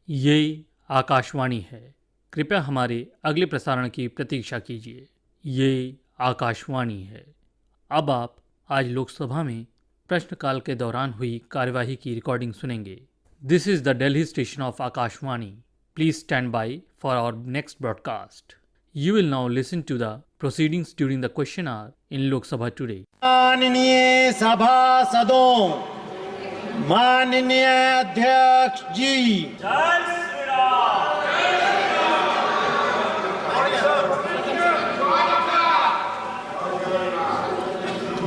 ये आकाशवाणी है। कृपया हमारे अगले प्रसारण की प्रतीक्षा कीजिए। ये आकाशवाणी है। अब आप आज लोकसभा में प्रश्नकाल के दौरान हुई कार्यवाही की रिकॉर्डिंग सुनेंगे। This is the Delhi station of Akashvani. Please stand by for our next broadcast. You will now listen to the proceedings during the question hour in Lok Sabha today. माननीय सभासदों, माननीय अध्यक्ष जी,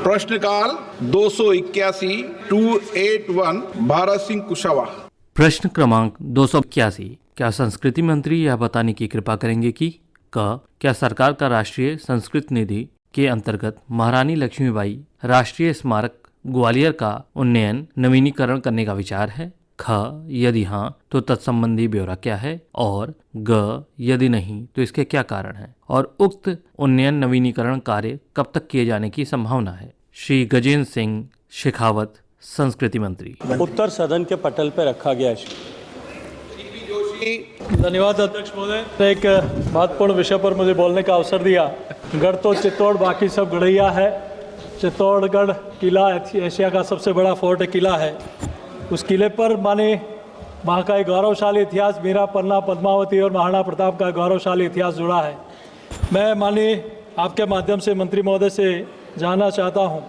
प्रश्नकाल 281 281 भारत सिंह कुशवाहा। प्रश्न क्रमांक 281। क्या संस्कृति मंत्री यह बताने की कृपा करेंगे कि क्या सरकार का राष्ट्रीय संस्कृत निधि के अंतर्गत महारानी लक्ष्मीबाई राष्ट्रीय स्मारक ग्वालियर का उन्नयन नवीनीकरण करने का विचार है? यदि हाँ तो तत्संबंधी ब्यौरा क्या है? और यदि नहीं तो इसके क्या कारण है? और उक्त उन्नयन नवीनीकरण कार्य कब तक किए जाने की संभावना है? श्री गजेंद्र सिंह शेखावत, संस्कृति मंत्री। उत्तर सदन के पटल पर रखा गया है। धन्यवाद अध्यक्ष महोदय, एक महत्वपूर्ण विषय पर मुझे बोलने का अवसर दिया। गढ़ तो चित्तौड़, बाकी सब गढ़ैया है। चित्तौड़गढ़ किला एशिया का सबसे बड़ा फोर्ट किला है। उस किले पर माने वहाँ का एक गौरवशाली इतिहास, मीरा, पन्ना, पद्मावती और महाराणा प्रताप का गौरवशाली इतिहास जुड़ा है। मैं माननीय आपके माध्यम से मंत्री महोदय से जानना चाहता हूँ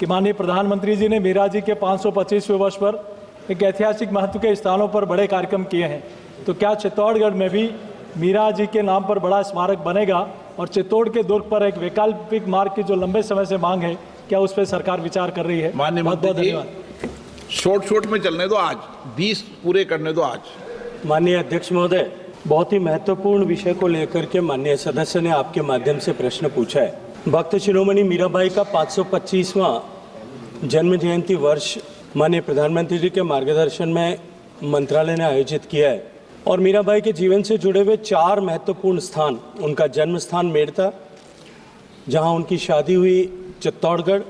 कि माननीय प्रधानमंत्री जी ने मीरा जी के 525वें वर्ष पर एक ऐतिहासिक महत्व के स्थानों पर बड़े कार्यक्रम किए हैं, तो क्या चित्तौड़गढ़ में भी मीरा जी के नाम पर बड़ा स्मारक बनेगा? और चित्तौड़ के दुर्ग पर एक वैकल्पिक मार्ग की जो लंबे समय से मांग है, क्या उस पर सरकार विचार कर रही है? माननीय मंत्री जी, शॉर्ट में चलने दो, आज 20 पूरे करने दो आज। माननीय अध्यक्ष महोदय, बहुत ही महत्वपूर्ण विषय को लेकर के माननीय सदस्य ने आपके माध्यम से प्रश्न पूछा है। भक्त शिरोमणि मीराबाई का 525वां जन्म जयंती वर्ष माननीय प्रधानमंत्री जी के मार्गदर्शन में मंत्रालय ने आयोजित किया है और मीराबाई के जीवन से जुड़े हुए 4 महत्वपूर्ण स्थान, उनका जन्म स्थान मेड़ता, जहां उनकी शादी हुई चित्तौड़गढ़,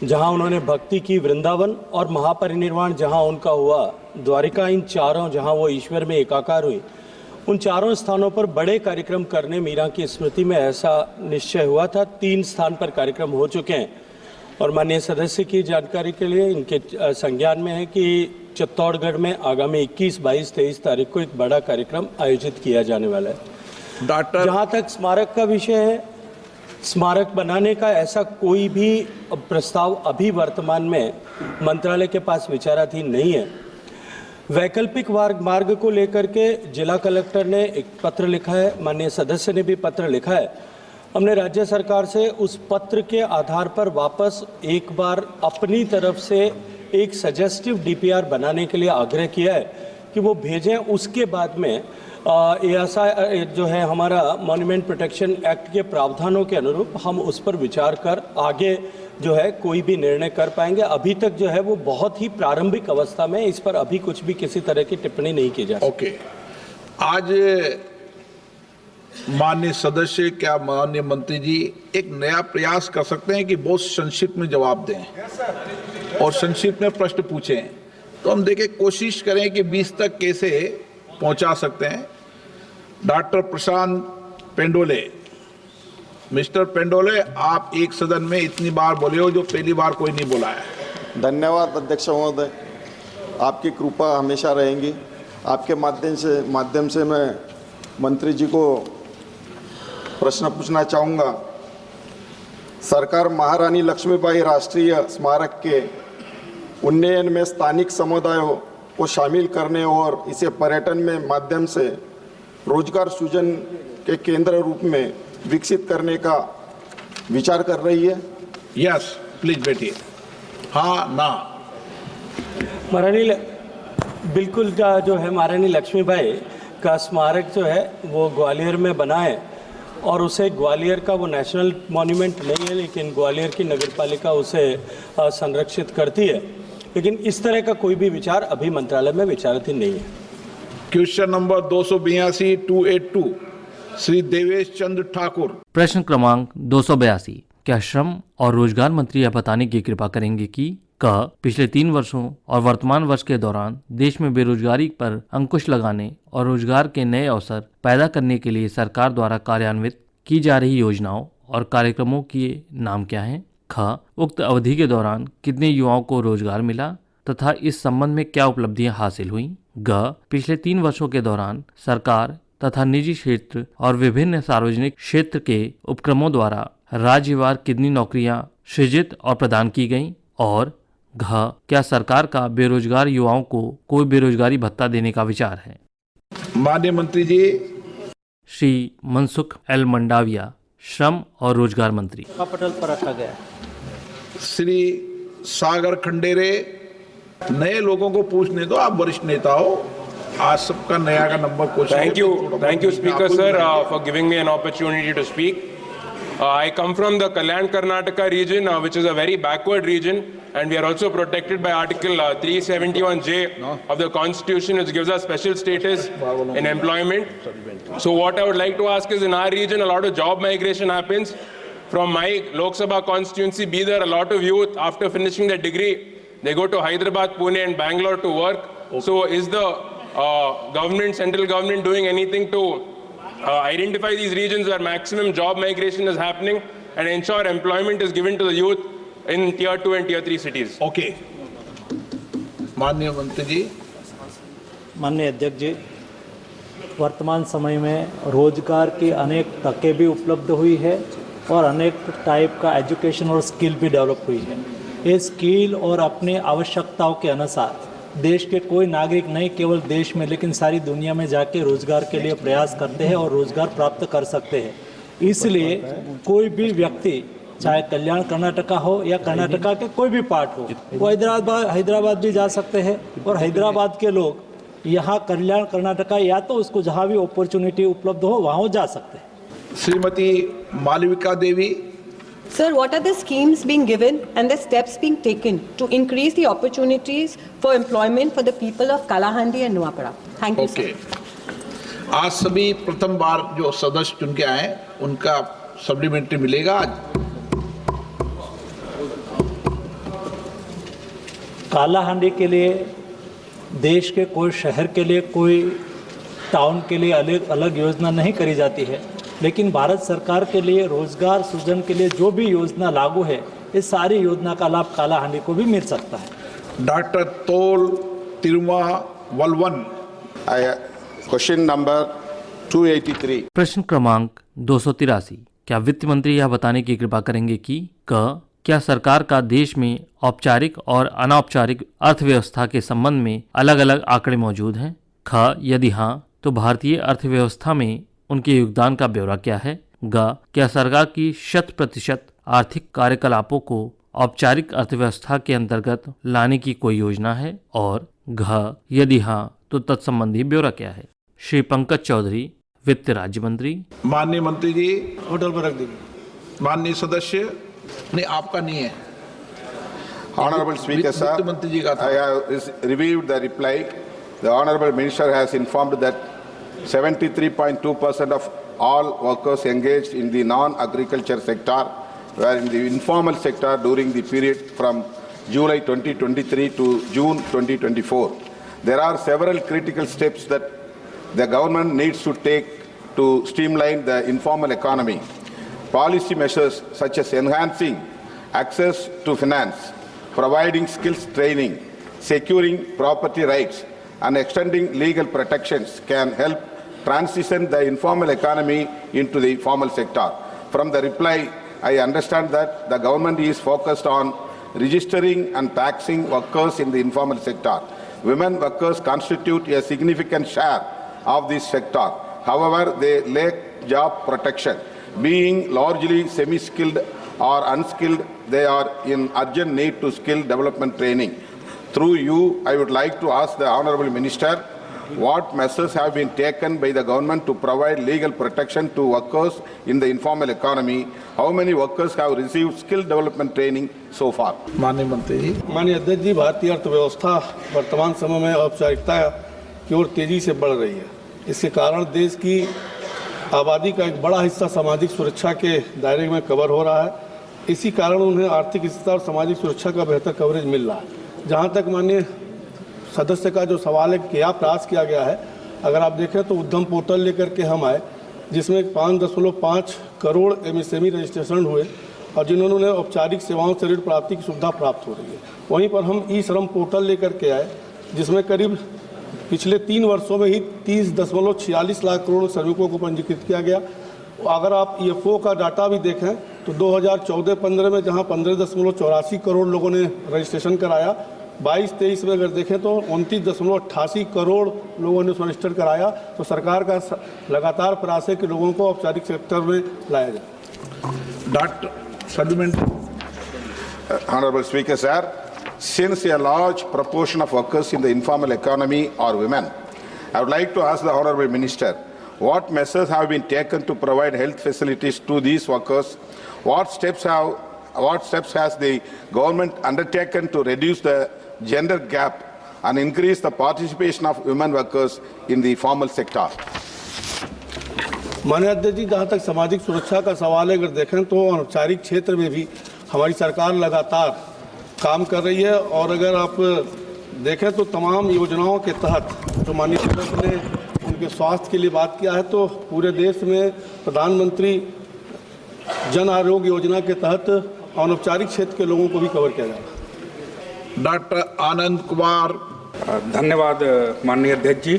जहां उन्होंने भक्ति की वृंदावन, और महापरिनिर्वाण जहां उनका हुआ द्वारिका, इन चारों जहां वो ईश्वर में एकाकार हुई, उन चारों स्थानों पर बड़े कार्यक्रम करने मीरा की स्मृति में ऐसा निश्चय हुआ था। 3 स्थान पर कार्यक्रम हो चुके हैं और माननीय सदस्य की जानकारी के लिए इनके संज्ञान में है कि चित्तौड़गढ़ में आगामी 21, 22, 23 तारीख को एक बड़ा कार्यक्रम आयोजित किया जाने वाला है। डॉक्टर, जहाँ तक स्मारक का विषय है, स्मारक बनाने का ऐसा कोई भी प्रस्ताव अभी वर्तमान में मंत्रालय के पास विचाराधीन नहीं है। वैकल्पिक मार्ग को लेकर के जिला कलेक्टर ने एक पत्र लिखा है, माननीय सदस्य ने भी पत्र लिखा है। हमने राज्य सरकार से उस पत्र के आधार पर वापस एक बार अपनी तरफ से एक सजेस्टिव डीपीआर बनाने के लिए आग्रह किया है कि वो भेजें। उसके बाद में ऐसा जो है हमारा मॉन्यूमेंट प्रोटेक्शन एक्ट के प्रावधानों के अनुरूप हम उस पर विचार कर आगे जो है कोई भी निर्णय कर पाएंगे। अभी तक जो है वो बहुत ही प्रारंभिक अवस्था में, इस पर अभी कुछ भी किसी तरह की टिप्पणी नहीं की जा सकती। ओके, आज माननीय सदस्य, क्या माननीय मंत्री जी एक नया प्रयास कर सकते हैं कि बहुत संक्षिप्त में जवाब दें और संक्षिप्त में प्रश्न पूछें? तो हम देखें, कोशिश करें कि 20 तक कैसे पहुंचा सकते हैं। डॉक्टर प्रशांत पेंडोले, मिस्टर पेंडोले, आप एक सदन में इतनी बार बोले हो जो पहली बार कोई नहीं बोला है। धन्यवाद अध्यक्ष महोदय, आपकी कृपा हमेशा रहेंगी। आपके माध्यम से मैं मंत्री जी को प्रश्न पूछना चाहूँगा। सरकार महारानी लक्ष्मीबाई राष्ट्रीय स्मारक के उन्नयन में स्थानिक समुदायों को शामिल करने और इसे पर्यटन में माध्यम से रोजगार सृजन के केंद्र रूप में विकसित करने का विचार कर रही है। यस, प्लीज बैठिए। हाँ ना? बिल्कुल, जो है महारानी लक्ष्मीबाई का स्मारक जो है वो ग्वालियर में बना है और उसे ग्वालियर का वो नेशनल मॉन्यूमेंट नहीं है, लेकिन ग्वालियर की नगरपालिका उसे संरक्षित करती है। लेकिन इस तरह का कोई भी विचार अभी मंत्रालय में विचाराधीन नहीं है। Question number 282 282 Shri Devesh Chandra Thakur. प्रश्न क्रमांक 282। क्या श्रम और रोजगार मंत्री यह बताने की कृपा करेंगे कि क पिछले 3 वर्षों और वर्तमान वर्ष के दौरान देश में बेरोजगारी पर अंकुश लगाने और रोजगार के नए अवसर पैदा करने के लिए सरकार द्वारा कार्यान्वित की जा रही योजनाओं और कार्यक्रमों के नाम क्या हैं? ख उक्त अवधि के दौरान कितने युवाओं को रोजगार मिला तथा इस संबंध में क्या उपलब्धियां हासिल हुई? ग पिछले 3 वर्षों के दौरान सरकार तथा निजी क्षेत्र और विभिन्न सार्वजनिक क्षेत्र के उपक्रमों द्वारा राज्यवार कितनी नौकरियां सृजित और प्रदान की गईं? और घ क्या सरकार का बेरोजगार युवाओं को कोई बेरोजगारी भत्ता देने का विचार है? माननीय मंत्री जी, श्री मनसुख एल मंडाविया, श्रम और रोजगार मंत्री। पटल पर रखा गया। श्री सागर खंडेरे, नए लोगों को पूछने दो, आप वरिष्ठ नेता हो, आज सबका नया का नंबर पूछ। Thank you, Speaker sir, for giving me an opportunity to speak. I come from the Kalyan Karnataka region, which is a very backward region, and we are also protected by Article 371J of the Constitution, which gives us special status in employment. So what I would like to ask is, in our region, a lot of job migration happens. From my Lok Sabha constituency, be there a lot of youth, after finishing their degree, they go to Hyderabad, Pune and Bangalore to work. Okay. So is the central government doing anything to identify these regions where maximum job migration is happening and ensure employment is given to the youth in tier 2 and tier 3 cities? Okay, माननीय मंत्री जी। माननीय अध्यक्ष जी, वर्तमान समय में रोजगार की अनेक तकें भी उपलब्ध हुई है और अनेक टाइप का एजुकेशन और स्किल भी डेवलप हुई है। ये स्किल और अपनी आवश्यकताओं के अनुसार देश के कोई नागरिक नहीं केवल देश में लेकिन सारी दुनिया में जाके रोजगार के लिए प्रयास करते हैं और रोजगार प्राप्त कर सकते हैं। इसलिए कोई भी व्यक्ति चाहे कल्याण कर्नाटका हो या कर्नाटका के कोई भी पार्ट हो, वो हैदराबाद भी जा सकते हैं और हैदराबाद के लोग यहाँ कल्याण कर्नाटका या तो उसको जहाँ भी अपॉर्चुनिटी उपलब्ध हो वहाँ जा सकते हैं। श्रीमती मालविका देवी। Sir, what are the schemes being given and the steps being taken to increase the opportunities for employment for the people of Kalahandi and Nuapada? Thank you, okay, sir. आज सभी प्रथम बार जो सदस्य चुन के आए उनका सप्लीमेंट्री मिलेगा आज। कालाहांडी के लिए देश के कोई शहर के लिए कोई टाउन के लिए अलग अलग योजना नहीं करी जाती है, लेकिन भारत सरकार के लिए रोजगार सृजन के लिए जो भी योजना लागू है इस सारी योजना का लाभ कालाहांडी को भी मिल सकता है। डॉक्टर तोल तिरुमा वलवन। Question number 283। प्रश्न क्रमांक 283। क्या वित्त मंत्री यह बताने की कृपा करेंगे कि क क्या सरकार का देश में औपचारिक और अनौपचारिक अर्थव्यवस्था के संबंध में अलग अलग आंकड़े मौजूद हैं? ख यदि हाँ तो भारतीय अर्थव्यवस्था में उनके योगदान का ब्यौरा क्या है? ग क्या सरकार की 100% आर्थिक कार्यकलापों को औपचारिक अर्थव्यवस्था के अंतर्गत लाने की कोई योजना है? और घ यदि हाँ तो तत्संबंधी ब्यौरा क्या है? श्री पंकज चौधरी, वित्त राज्य मंत्री। माननीय मंत्री जी, होटल पर रख दीजिए। माननीय सदस्य, नहीं आपका नहीं है। Honorable Speaker, sir, वित्त मंत्री जी का था। I have reviewed the reply. The Honorable Minister has informed that 73.2% of all workers engaged in the non-agriculture sector were in the informal sector during the period from July 2023 to June 2024. There are several critical steps that the government needs to take to streamline the informal economy. Policy measures such as enhancing access to finance, providing skills training, securing property rights, and extending legal protections can help transition the informal economy into the formal sector. From the reply, I understand that the government is focused on registering and taxing workers in the informal sector. Women workers constitute a significant share of this sector. However, they lack job protection. Being largely semi-skilled or unskilled, they are in urgent need to skill development training. Through you, I would like to ask the Honourable Minister, what measures have been taken by the government to provide legal protection to workers in the informal economy? How many workers have received skill development training so far? माननीय मंत्री जी। माननीय अध्यक्ष जी, भारतीय अर्थव्यवस्था वर्तमान समय में औपचारिकता की ओर तेजी से बढ़ रही है। इसके कारण देश की आबादी का एक बड़ा हिस्सा सामाजिक सुरक्षा के दायरे में कवर हो रहा है। इसी कारण उन्हें आर्थिक स्थिरता और सामाजिक सुरक्षा का बेहतर कवरेज मिल रहा है। जहाँ तक माननीय सदस्य का जो सवाल है क्या प्रयास किया गया है, अगर आप देखें तो उद्यम पोर्टल लेकर के हम आए, जिसमें 5.5 करोड़ MSME रजिस्ट्रेशन हुए और जिन्होंने औपचारिक सेवाओं से ऋण प्राप्ति की सुविधा प्राप्त हो रही है। वहीं पर हम ई श्रम पोर्टल लेकर के आए, जिसमें करीब पिछले 3 वर्षों में ही 30.46 लाख करोड़ श्रमिकों को पंजीकृत किया गया। अगर आप EFO का डाटा भी देखें तो 2014-15 में जहां 15.84 करोड़ लोगों ने रजिस्ट्रेशन कराया, 22-23 में अगर देखें तो 29.88 करोड़ लोगों ने रजिस्टर कराया। तो सरकार का लगातार प्रयास है कि लोगों को औपचारिक सेक्टर में लाया जाए। Doctor supplementary. Honorable Speaker, sir, since a large proportion of workers in the informal economy are women, I would like to ask the Honorable Minister, what measures have been taken to provide health facilities to these workers? What steps has the government undertaken to reduce the gender gap and increase the participation of women workers in the formal sector? माननीय अध्यक्ष जी, जहाँ तक सामाजिक सुरक्षा का सवाल है, अगर देखें तो औपचारिक क्षेत्र में भी हमारी सरकार लगातार काम कर रही है। और अगर आप देखें तो तमाम योजनाओं के तहत जो माननीय सदस्य ने उनके स्वास्थ्य के लिए बात किया है, तो पूरे देश में प्रधानमंत्री जन आरोग्य योजना के तहत अनौपचारिक क्षेत्र के लोगों को भी कवर किया जाएगा। डॉक्टर आनंद कुमार। धन्यवाद माननीय अध्यक्ष जी।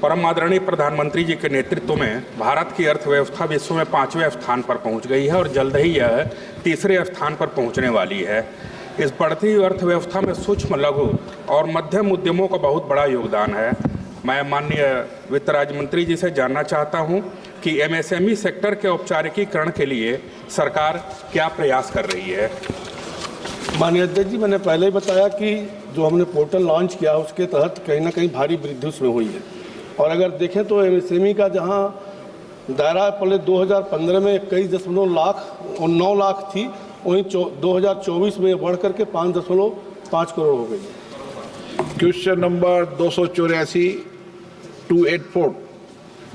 परम आदरणीय प्रधानमंत्री जी के नेतृत्व में भारत की अर्थव्यवस्था विश्व में 5वें स्थान पर पहुंच गई है और जल्द ही यह 3रे स्थान पर पहुंचने वाली है। इस बढ़ती हुई अर्थव्यवस्था में सूक्ष्म, लघु और मध्यम उद्यमों का बहुत बड़ा योगदान है। मैं माननीय वित्त राज्य मंत्री जी से जानना चाहता हूं कि MSME सेक्टर के औपचारिकीकरण के लिए सरकार क्या प्रयास कर रही है। माननीय अध्यक्ष जी, मैंने पहले ही बताया कि जो हमने पोर्टल लॉन्च किया उसके तहत कहीं ना कहीं भारी वृद्धि उसमें हुई है। और अगर देखें तो MSME का जहां दायरा पहले 2015 में 21.9 लाख थी, वहीं 2024 में बढ़ करके 5.5 करोड़ हो गई। क्वेश्चन नंबर 284 284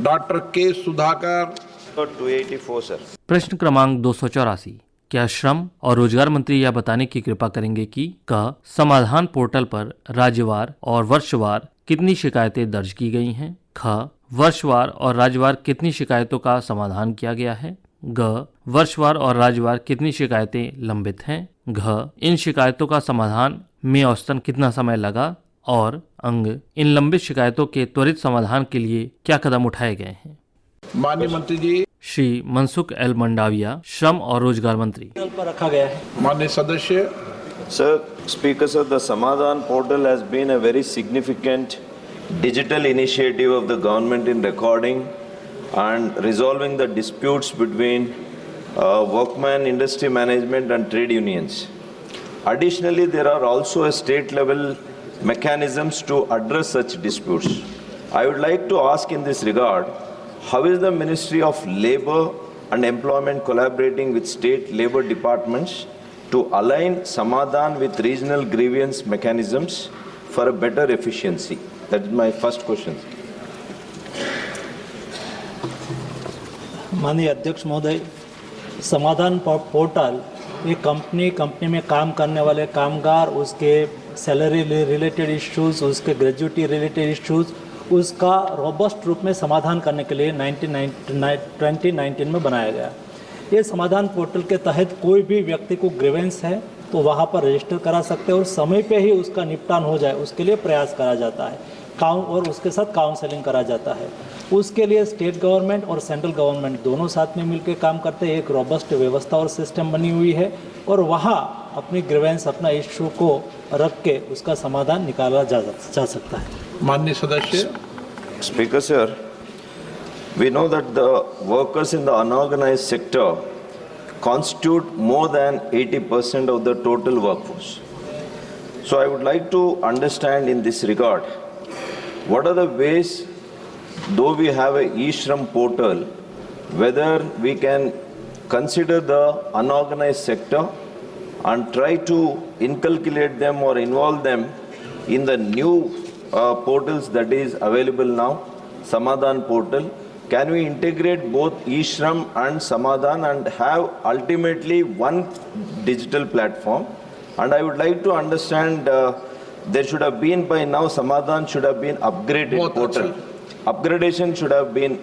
डॉक्टर के सुधाकर। 284 सर। प्रश्न क्रमांक 284। क्या श्रम और रोजगार मंत्री यह बताने की कृपा करेंगे कि क समाधान पोर्टल पर राज्यवार और वर्षवार कितनी शिकायतें दर्ज की गई हैं? ख वर्षवार और राज्यवार कितनी शिकायतों का समाधान किया गया है? ग वर्षवार और राज्यवार कितनी शिकायतें लंबित हैं? घ इन शिकायतों का समाधान में औसतन कितना समय लगा? और अंग इन लंबित शिकायतों के त्वरित समाधान के लिए क्या कदम उठाए गए हैं? माननीय मंत्री जी। श्री मनसुख एल मंडाविया, श्रम और रोजगार मंत्री। पर रखा गया है। माननीय सदस्य। Sir, Speaker sir, the Samadhan portal has been a very significant digital initiative of the government in recording and resolving the disputes between workmen, industry management and trade unions. Additionally, there are also a state level mechanisms to address such disputes. I would like to ask in this regard, how is the Ministry of Labour and Employment collaborating with state labour departments to align Samadhan with regional grievance mechanisms for a better efficiency? That is my first question. माननीय अध्यक्ष महोदय, समाधान portal ये company में काम करने वाले कामगार, उसके सैलरी रिलेटेड इश्यूज, उसके ग्रेजुएटी रिलेटेड इश्यूज, उसका रोबस्ट रूप में समाधान करने के लिए 2019 में बनाया गया। ये समाधान पोर्टल के तहत कोई भी व्यक्ति को ग्रीवेंस है तो वहाँ पर रजिस्टर करा सकते हैं और समय पे ही उसका निपटान हो जाए उसके लिए प्रयास करा जाता है, और उसके साथ काउंसलिंग करा जाता है। उसके लिए स्टेट गवर्नमेंट और सेंट्रल गवर्नमेंट दोनों साथ में मिलकर काम करते हैं। एक रोबस्ट व्यवस्था और सिस्टम बनी हुई है और वहाँ अपनी ग्रीवेंस, अपना इश्यू को रख के उसका समाधान निकाला जा सकता है। माननीय सदस्य। Speaker sir, we know that the workers in the unorganized sector constitute more than 80% of the total workforce. So I would like to understand in this regard, what are the ways, though we have a e-Shram portal, whether we can consider the unorganized sector and try to inculcate them or involve them in the new portals that is available now, Samadhan portal, can we integrate both eShram and Samadhan and have ultimately one digital platform? And I would like to understand, there should have been by now, Samadhan should have been upgraded बहुत portal. Upgradation should have been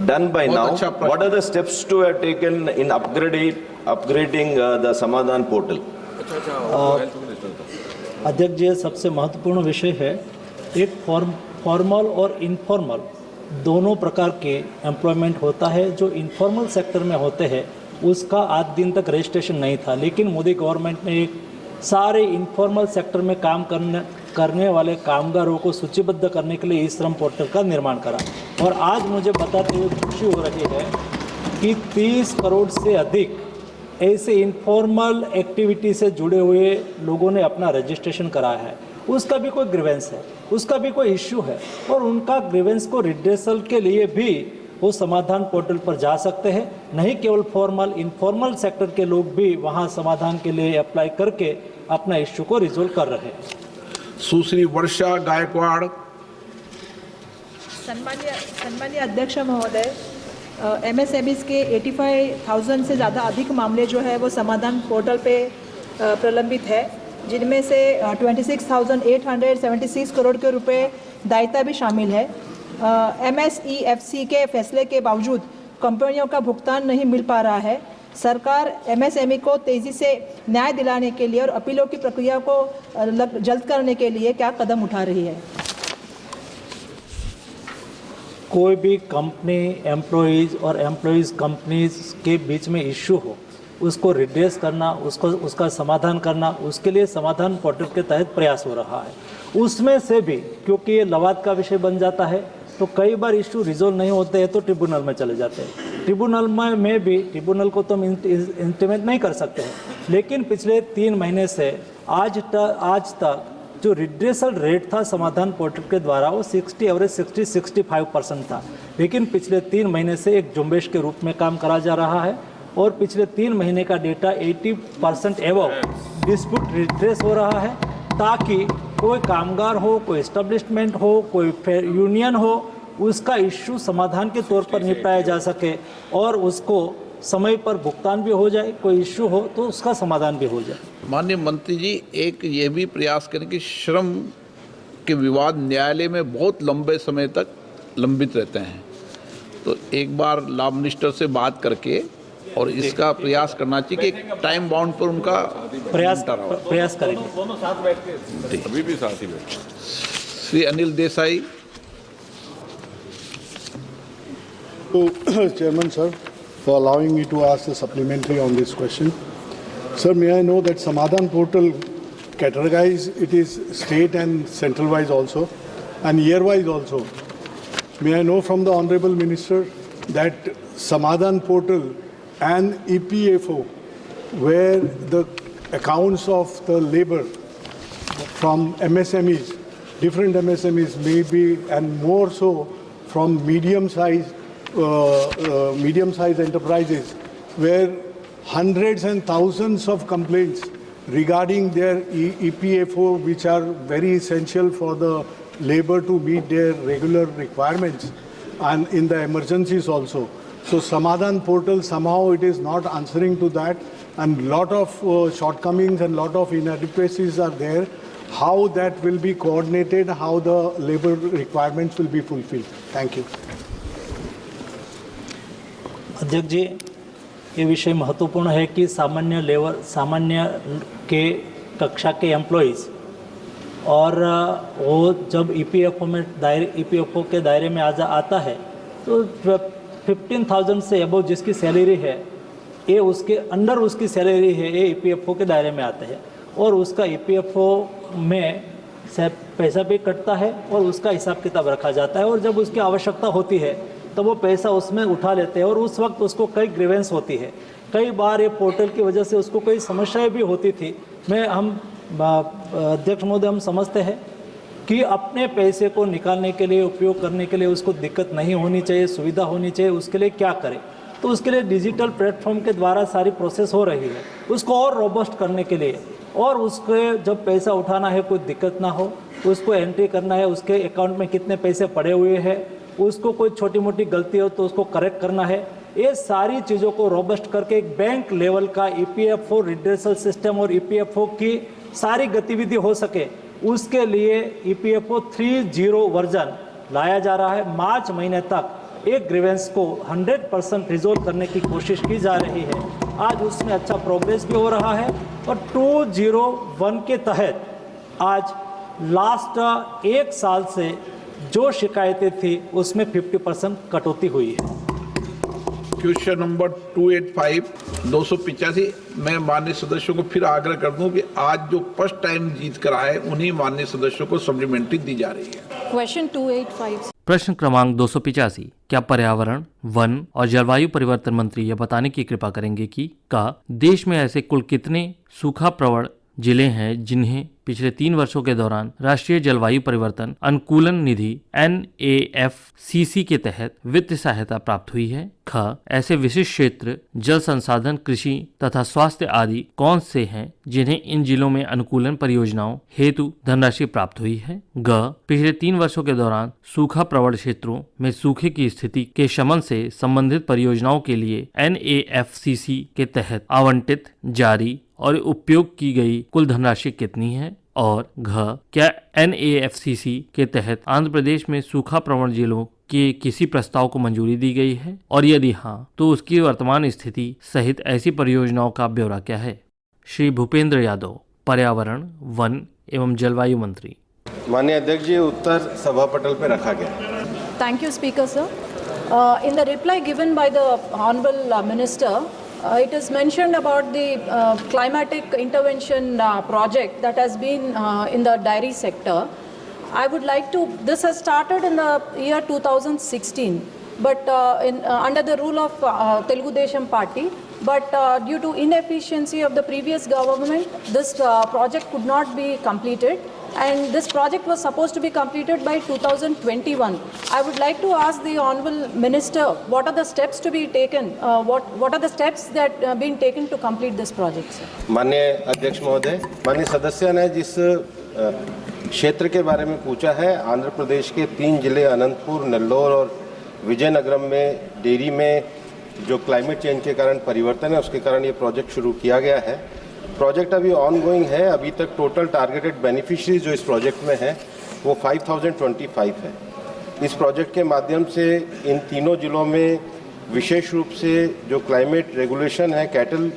done by बहुत now. अच्छा प्रश्न। What are the steps to have taken in upgrading the Samadhan portal? अध्यक्ष जी, सबसे महत्वपूर्ण विषय है एक फॉर्मल और इनफॉर्मल दोनों प्रकार के एम्प्लॉयमेंट होता है। जो इनफॉर्मल सेक्टर में होते हैं उसका आज दिन तक रजिस्ट्रेशन नहीं था, लेकिन मोदी गवर्नमेंट ने एक सारे इनफॉर्मल सेक्टर में काम करने वाले कामगारों को सूचीबद्ध करने के लिए ई-श्रम पोर्टल का निर्माण करा। और आज मुझे बताते हुए खुशी हो रही है कि 30 करोड़ से अधिक ऐसे इनफॉर्मल एक्टिविटी से जुड़े हुए लोगों ने अपना रजिस्ट्रेशन कराया है। उसका भी कोई ग्रीवेंस है, उसका भी कोई इश्यू है, और उनका ग्रीवेंस को रिड्रेसल के लिए भी वो समाधान पोर्टल पर जा सकते हैं। नहीं केवल फॉर्मल, इनफॉर्मल सेक्टर के लोग भी वहाँ समाधान के लिए अप्लाई करके अपना इश्यू को रिजोल्व कर रहे हैं। सुश्री वर्षा गायकवाड़। सम्मानीय अध्यक्ष महोदय, MSMEs के 85,000 से ज़्यादा अधिक मामले जो है वो समाधान पोर्टल पे प्रलंबित है, जिनमें से 26,876 करोड़ के रुपए दायित्व भी शामिल है। MSEFC के फैसले के बावजूद कंपनियों का भुगतान नहीं मिल पा रहा है। सरकार MSME को तेज़ी से न्याय दिलाने के लिए और अपीलों की प्रक्रिया को जल्द करने के लिए क्या कदम उठा रही है? कोई भी कंपनी एम्प्लॉइज़ और एम्प्लॉइज़ कंपनीज के बीच में इश्यू हो, उसको रिड्रेस करना, उसका समाधान करना, उसके लिए समाधान पोर्टल के तहत प्रयास हो रहा है। उसमें से भी क्योंकि ये लवाद का विषय बन जाता है तो कई बार इश्यू रिजोल्व नहीं होते हैं तो ट्रिब्यूनल में चले जाते हैं। ट्रिब्यूनल को तो हम इंटीमेट नहीं कर सकते हैं, लेकिन पिछले 3 महीने से आज तक जो रिड्रेसल रेट था समाधान पोर्टल के द्वारा वो 65% था, लेकिन पिछले 3 महीने से एक जुम्बेश के रूप में काम करा जा रहा है और पिछले 3 महीने का डेटा 80% एवं डिस्प्यूट रिड्रेस हो रहा है, ताकि कोई कामगार हो, कोई एस्टेब्लिशमेंट हो, कोई यूनियन हो, उसका इश्यू समाधान के तौर पर निपटाया जा सके और उसको समय पर भुगतान भी हो जाए, कोई इश्यू हो तो उसका समाधान भी हो जाए। माननीय मंत्री जी, एक ये भी प्रयास करें कि श्रम के विवाद न्यायालय में बहुत लंबे समय तक लंबित रहते हैं, तो एक बार लॉ मिनिस्टर से बात करके और इसका प्रयास करना चाहिए कि एक टाइम बाउंड पर उनका प्रयास करेंगे। दोनों साथ बैठते हैं, अभी भी साथ ही बैठते। Shri Anil Desai. Chairman sir, for allowing me to ask a supplementary on this question. Sir, may I know that Samadhan portal categorized, it is state and central wise also and year wise also. May I know from the Honorable Minister that Samadhan portal and EPFO, where the accounts of the labor from MSMEs, different MSMEs may be, and more so from medium-sized enterprises, where hundreds and thousands of complaints regarding their EPFO, which are very essential for the labor to meet their regular requirements and in the emergencies also. So Samadhan portal, somehow it is not answering to that, and lot of shortcomings and lot of inadequacies are there. How that will be coordinated, how the labor requirements will be fulfilled. Thank you. अध्यक्ष जी, ये विषय महत्वपूर्ण है कि सामान्य के कक्षा के एम्प्लॉइज़ और वो जब ईपीएफओ के दायरे में आता है तो 15,000 से अबव जिसकी सैलरी है, ये उसके अंडर उसकी सैलरी है, ये ईपीएफओ के दायरे में आते हैं और उसका ईपीएफओ में पैसा भी कटता है और उसका हिसाब किताब रखा जाता है, और जब उसकी आवश्यकता होती है तो वो पैसा उसमें उठा लेते हैं और उस वक्त उसको कई ग्रीवेंस होती है। कई बार ये पोर्टल की वजह से उसको कई समस्याएं भी होती थी। अध्यक्ष महोदय, हम समझते हैं कि अपने पैसे को निकालने के लिए, उपयोग करने के लिए उसको दिक्कत नहीं होनी चाहिए, सुविधा होनी चाहिए। उसके लिए क्या करें, तो उसके लिए डिजिटल प्लेटफॉर्म के द्वारा सारी प्रोसेस हो रही है, उसको और रोबस्ट करने के लिए, और उसके जब पैसा उठाना है कोई दिक्कत ना हो, उसको एंट्री करना है, उसके अकाउंट में कितने पैसे पड़े हुए हैं, उसको कोई छोटी मोटी गलती हो तो उसको करेक्ट करना है। ये सारी चीज़ों को रोबस्ट करके एक बैंक लेवल का EPFO रिड्रेसल सिस्टम और EPFO की सारी गतिविधि हो सके, उसके लिए EPFO 3.0 वर्जन लाया जा रहा है। मार्च महीने तक एक ग्रीवेंस को 100% रिजोल्व करने की कोशिश की जा रही है। आज उसमें अच्छा प्रोग्रेस भी हो रहा है और 201 के तहत आज लास्ट एक साल से जो शिकायतें थी उसमें 50% कटौती हुई है। क्वेश्चन नंबर 285 मैं माननीय सदस्यों को फिर आग्रह कर दूं कि आज जो फर्स्ट टाइम जीत कर आए उन्हीं माननीय सदस्यों को सप्लीमेंट्री दी जा रही है। Question 285. प्रश्न क्रमांक 285, क्या पर्यावरण, वन और जलवायु परिवर्तन मंत्री यह बताने की कृपा करेंगे कि का देश में ऐसे कुल कितने सूखा प्रवण जिले हैं जिन्हें पिछले 3 वर्षों के दौरान राष्ट्रीय जलवायु परिवर्तन अनुकूलन निधि NAFCC के तहत वित्त सहायता प्राप्त हुई है? ख, ऐसे विशिष्ट क्षेत्र जल संसाधन, कृषि तथा स्वास्थ्य आदि कौन से हैं जिन्हें इन जिलों में अनुकूलन परियोजनाओं हेतु धनराशि प्राप्त हुई है? ग, पिछले 3 वर्षों के दौरान सूखा प्रवण क्षेत्रों में सूखे की स्थिति के शमन से संबंधित परियोजनाओं के लिए NAFCC के तहत आवंटित, जारी और उपयोग की गई कुल धनराशि कितनी है? और घ, क्या NAFCC के तहत आंध्र प्रदेश में सूखा प्रवण जिलों के किसी प्रस्ताव को मंजूरी दी गई है और यदि हाँ तो उसकी वर्तमान स्थिति सहित ऐसी परियोजनाओं का ब्यौरा क्या है? श्री भूपेंद्र यादव, पर्यावरण, वन एवं जलवायु मंत्री। माननीय अध्यक्ष जी, उत्तर सभा पटल पर रखा गया। Thank you, Speaker, sir. In the reply given by the Honorable Minister, it is mentioned about the climatic intervention project that has been in the dairy sector. I would like to, this has started in the year 2016, but under the rule of Telugu Desam Party, but due to inefficiency of the previous government, this project could not be completed. And this project was supposed to be completed by 2021. I would like to ask the Honourable Minister, what are the steps to be taken? What are the steps that are being taken to complete this project, sir? माननीय अध्यक्ष महोदय, माननीय सदस्य ने जिस क्षेत्र के बारे में पूछा है, आंध्र प्रदेश के 3 जिले अनंतपुर, नेल्लोर और विजयनगरम में डेयरी में जो क्लाइमेट चेंज के कारण परिवर्तन है उसके कारण ये प्रोजेक्ट शुरू किया गया है। प्रोजेक्ट अभी ऑन गोइंग है। अभी तक टोटल टारगेटेड बेनिफिशरीज जो इस प्रोजेक्ट में है वो 5025 है। इस प्रोजेक्ट के माध्यम से इन तीनों जिलों में विशेष रूप से जो क्लाइमेट रेगुलेशन है, कैटल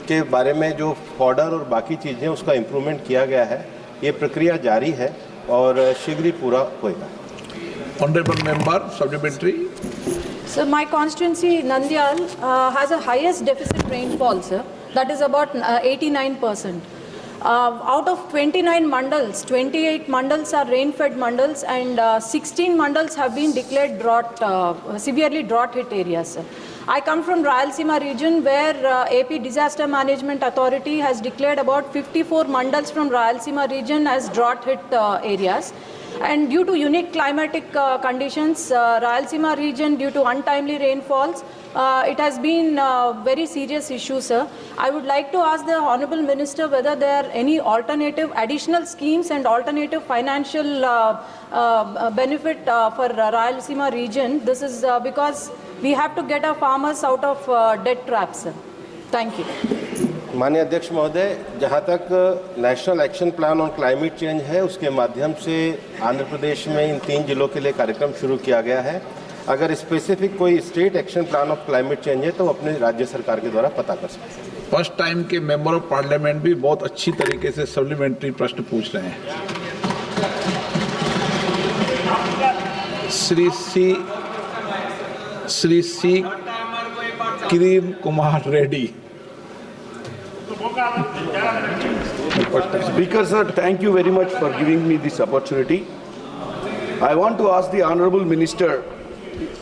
के बारे में जो फॉडर और बाकी चीज़ें उसका इम्प्रूवमेंट किया गया है। ये प्रक्रिया जारी है और शीघ्र ही पूरा होगा। Honourable member supplementary. Sir, my constituency Nandyal has a highest deficit rainfall, sir. That is about 89%. Out of 29 mandals, 28 mandals are rain-fed mandals, and 16 mandals have been declared drought, severely drought-hit areas, sir. I come from Rayalaseema region, where AP Disaster Management Authority has declared about 54 mandals from Rayalaseema region as drought-hit areas. And due to unique climatic conditions, Rayalaseema region, due to untimely rainfalls, it has been a very serious issue, sir. I would like to ask the Honourable Minister whether there are any alternative additional schemes and alternative financial benefit for Rayalaseema region. This is because we have to get our farmers out of debt traps, sir. Thank you. माननीय अध्यक्ष महोदय, जहाँ तक national action plan on climate change है उसके माध्यम से आंध्र प्रदेश में इन 3 जिलों के लिए कार्यक्रम शुरू किया गया है। अगर स्पेसिफिक कोई state action plan of climate change है तो अपने राज्य सरकार के द्वारा पता कर सकते हैं। फर्स्ट टाइम के मेंबर ऑफ पार्लियामेंट भी बहुत अच्छी तरीके से सप्लीमेंट्री प्रश्न पूछ रहे हैं। Shri C Kiran Kumar Reddy. Speaker sir, thank you very much for giving me this opportunity. I want to ask the Honourable Minister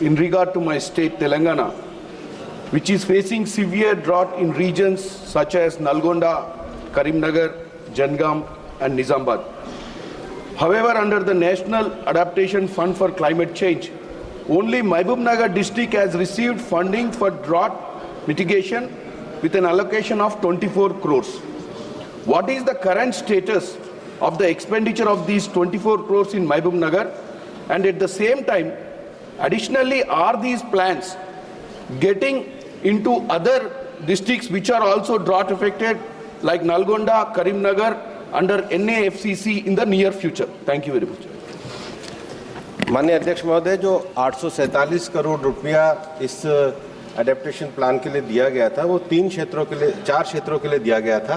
in regard to my state Telangana, which is facing severe drought in regions such as Nalgonda, Karimnagar, Jangam and Nizamabad. However, under the National Adaptation Fund for Climate Change, only Mahbubnagar district has received funding for drought mitigation with an allocation of 24 crores. What is the current status of the expenditure of these 24 crores in Mahbubnagar? And at the same time, Additionally, are these plans getting into other districts which are also drought affected like Nalgonda, Karimnagar under NAFCC in the near future? Thank you very much. माननीय अध्यक्ष महोदय, जो 847 करोड़ रुपया इस adaptation plan के लिए दिया गया था वो 4 क्षेत्रों के लिए दिया गया था।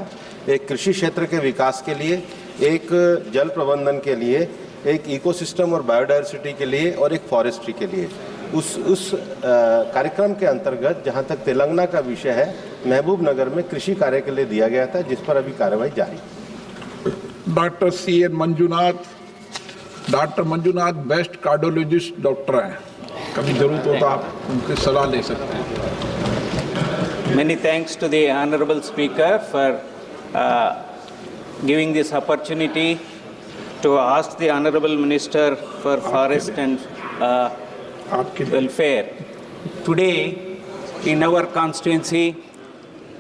एक कृषि क्षेत्र के विकास के लिए, एक जल प्रबंधन के लिए, एक इकोसिस्टम और बायोडायवर्सिटी के लिए और एक फॉरेस्ट्री के लिए। उस कार्यक्रम के अंतर्गत जहां तक तेलंगाना का विषय है, महबूब नगर में कृषि कार्य के लिए दिया गया था, जिस पर अभी कार्रवाई जारी है। Doctor C.N. Manjunath, doctor Manjunath best cardiologist doctor हैं, कभी जरूरत हो तो आप उनकी सलाह ले सकते हैं। Many thanks to the Honorable Speaker for giving this opportunity to ask the Honorable Minister for Forest and Welfare. Today, in our constituency,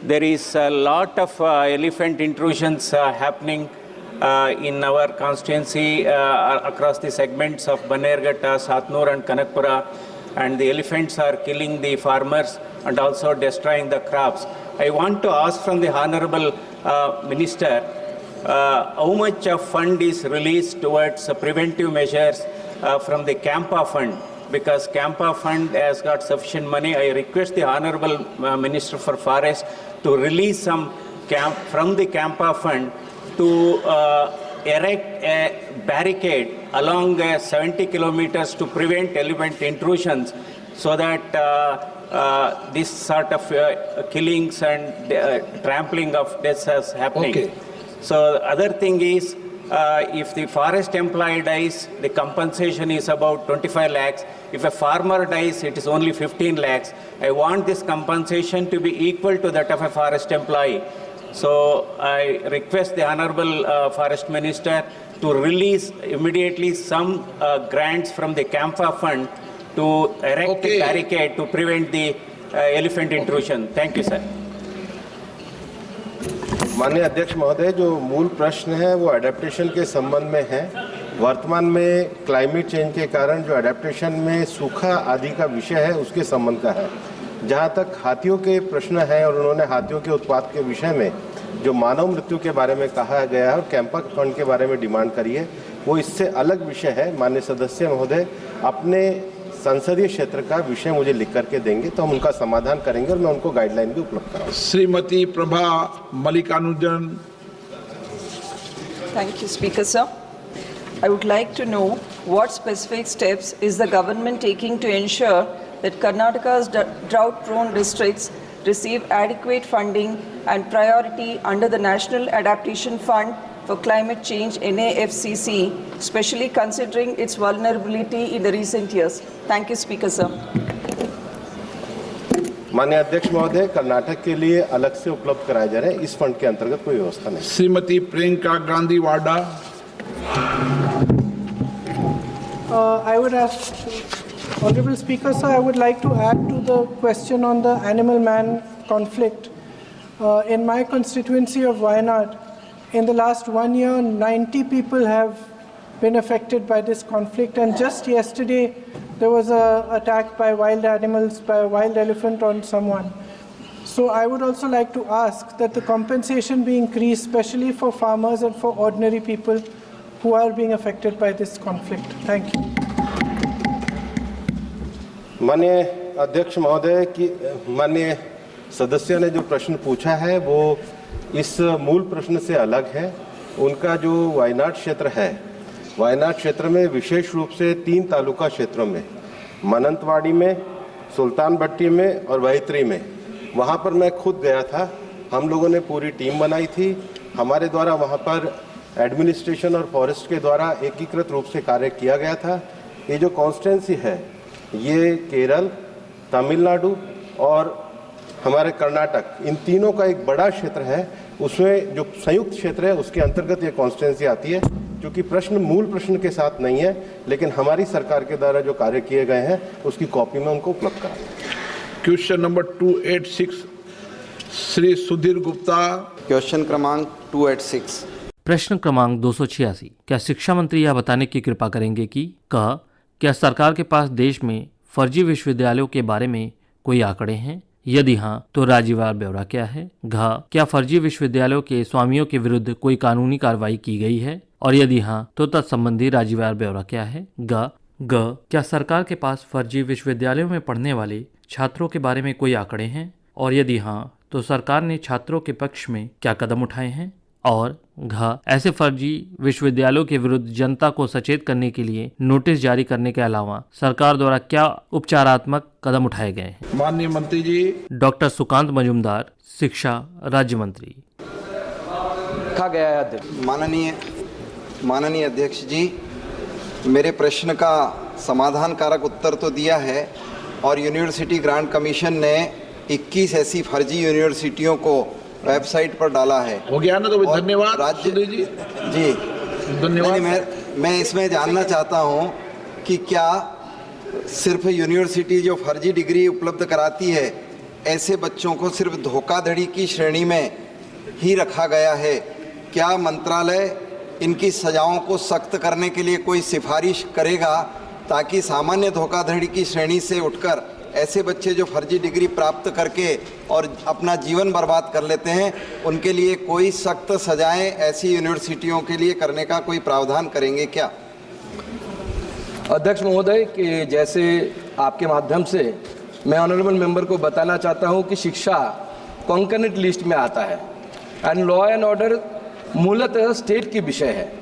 there is a lot of elephant intrusions happening in our constituency across the segments of Banerghatta, Satnur and Kanakpura, and the elephants are killing the farmers and also destroying the crops. I want to ask from the Honorable Minister, how much of fund is released towards preventive measures from the Campa fund? Because Campa fund has got sufficient money. I request the Honorable Minister for Forest to release some from the Campa fund to erect a barricade along 70 kilometers to prevent elephant intrusions, so that this sort of killings and trampling of deaths is happening. Okay. So the other thing is, if the forest employee dies, the compensation is about 25 lakhs. If a farmer dies, it is only 15 lakhs. I want this compensation to be equal to that of a forest employee. So I request the Honorable Forest Minister to release immediately some grants from the Campa fund to erect a barricade to prevent the elephant intrusion. Thank you, sir. माननीय अध्यक्ष महोदय, जो मूल प्रश्न है वो adaptation के संबंध में है। वर्तमान में क्लाइमेट चेंज के कारण जो अडेप्टेशन में सूखा आदि का विषय है उसके संबंध का है। जहाँ तक हाथियों के प्रश्न है और उन्होंने हाथियों के उत्पात के विषय में जो मानव मृत्यु के बारे में कहा गया है और कैंपा फंड के बारे में डिमांड करी है, वो इससे अलग विषय है। माननीय सदस्य महोदय अपने संसदीय क्षेत्र का विषय मुझे लिख करके देंगे तो हम उनका समाधान करेंगे और मैं उनको गाइडलाइन भी उपलब्ध कराऊंगा। Shrimati Prabha Mallikarjun. Thank you, Speaker, sir. I would like to know what specific steps is the government taking to ensure that Karnataka's drought-prone districts receive adequate funding and priority under the National Adaptation Fund for Climate Change NAFCC, especially considering its vulnerability in the recent years. Thank you, Speaker, sir. माननीय अध्यक्ष महोदय, कर्नाटक के लिए अलग से उपलब्ध कराए जा रहे हैं, इस फंड के अंतर्गत कोई व्यवस्था नहीं। श्रीमती प्रियंका गांधी वाडा। I would ask, Honorable Speaker, sir, I would like to add to the question on the animal-man conflict. In my constituency of Wayanad, in the last 1 year, 90 people have been affected by this conflict, and just yesterday there was an attack by wild animals, by a wild elephant on someone. So I would also like to ask that the compensation be increased, especially for farmers and for ordinary people who are being affected by this conflict. Thank you. माननीय अध्यक्ष महोदय की माननीय सदस्य ने जो प्रश्न पूछा है वो इस मूल प्रश्न से अलग है। उनका जो वायनाड क्षेत्र है, वायनाड क्षेत्र में विशेष रूप से 3 तालुका क्षेत्रों में, मनंतवाड़ी में, सुल्तान भट्टी में और वैतरी में, वहाँ पर मैं खुद गया था। हम लोगों ने पूरी टीम बनाई थी। हमारे द्वारा वहाँ पर एडमिनिस्ट्रेशन और फॉरेस्ट के द्वारा एकीकृत रूप से कार्य किया गया था। ये जो कॉन्स्टिट्यूंसी है ये केरल, तमिलनाडु और हमारे कर्नाटक, इन तीनों का एक बड़ा क्षेत्र है। उसमें जो संयुक्त क्षेत्र है उसके अंतर्गत ये कॉन्स्टिट्यूंसी आती है। क्योंकि प्रश्न मूल प्रश्न के साथ नहीं है, लेकिन हमारी सरकार के द्वारा जो कार्य किए गए हैं उसकी कॉपी में उनको उपलब्ध करा। Question number 286 Shri Sudhir Gupta. Question क्रमांक 286। प्रश्न क्रमांक 286। क्या शिक्षा मंत्री यह बताने की कृपा करेंगे कि क क्या सरकार के पास देश में फर्जी विश्वविद्यालयों के बारे में कोई आंकड़े हैं? यदि हाँ, तो राज्यवार ब्यौरा क्या है? घ, क्या फर्जी विश्वविद्यालयों के स्वामियों के विरुद्ध कोई कानूनी कार्रवाई की गई है? और यदि हाँ, तो तत्संबंधी राज्यवार ब्यौरा क्या है? ग, क्या सरकार के पास फर्जी विश्वविद्यालयों में पढ़ने वाले छात्रों के बारे में कोई आंकड़े हैं? और यदि हाँ, तो सरकार ने छात्रों के पक्ष में क्या कदम उठाए हैं? और घ, ऐसे फर्जी विश्वविद्यालयों के विरुद्ध जनता को सचेत करने के लिए नोटिस जारी करने के अलावा सरकार द्वारा क्या उपचारात्मक कदम उठाए गए हैं? माननीय मंत्री जी। डॉक्टर सुकांत मजूमदार, शिक्षा राज्य मंत्री। कहा गया है अध्यक्ष। माननीय अध्यक्ष जी, मेरे प्रश्न का समाधानकारक उत्तर तो दिया है और यूनिवर्सिटी ग्रांट कमीशन ने 21 ऐसी फर्जी यूनिवर्सिटियों को वेबसाइट पर डाला है। हो गया ना, तो धन्यवाद राज्य जी धन्यवाद। मैं इसमें जानना चाहता हूं कि क्या सिर्फ यूनिवर्सिटी जो फर्जी डिग्री उपलब्ध कराती है ऐसे बच्चों को सिर्फ धोखाधड़ी की श्रेणी में ही रखा गया है? क्या मंत्रालय इनकी सजाओं को सख्त करने के लिए कोई सिफारिश करेगा ताकि सामान्य धोखाधड़ी की श्रेणी से उठकर ऐसे बच्चे जो फर्जी डिग्री प्राप्त करके और अपना जीवन बर्बाद कर लेते हैं उनके लिए कोई सख्त सजाएं ऐसी यूनिवर्सिटियों के लिए करने का कोई प्रावधान करेंगे क्या? अध्यक्ष महोदय, कि जैसे आपके माध्यम से मैं ऑनरेबल मेंबर को बताना चाहता हूं कि शिक्षा कॉन्करेंट लिस्ट में आता है एंड लॉ एंड ऑर्डर मूलतः स्टेट की विषय है।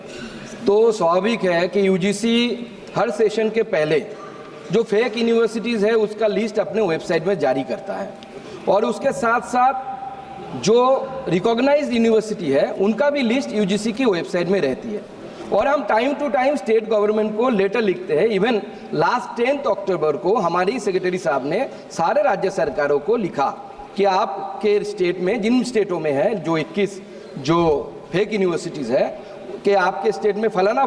तो स्वाभाविक है कि यूजीसी हर सेशन के पहले जो फेक यूनिवर्सिटीज़ है उसका लिस्ट अपने वेबसाइट में जारी करता है और उसके साथ साथ जो रिकॉग्नाइज्ड यूनिवर्सिटी है उनका भी लिस्ट यूजीसी की वेबसाइट में रहती है और हम time to time state government को लेटर लिखते हैं। इवन लास्ट 10 अक्टूबर को हमारी सेक्रेटरी साहब ने सारे राज्य सरकारों को लिखा कि आपके स्टेट में जिन स्टेटों में है जो 21 जो फेक यूनिवर्सिटीज़ है कि आपके स्टेट में फलाना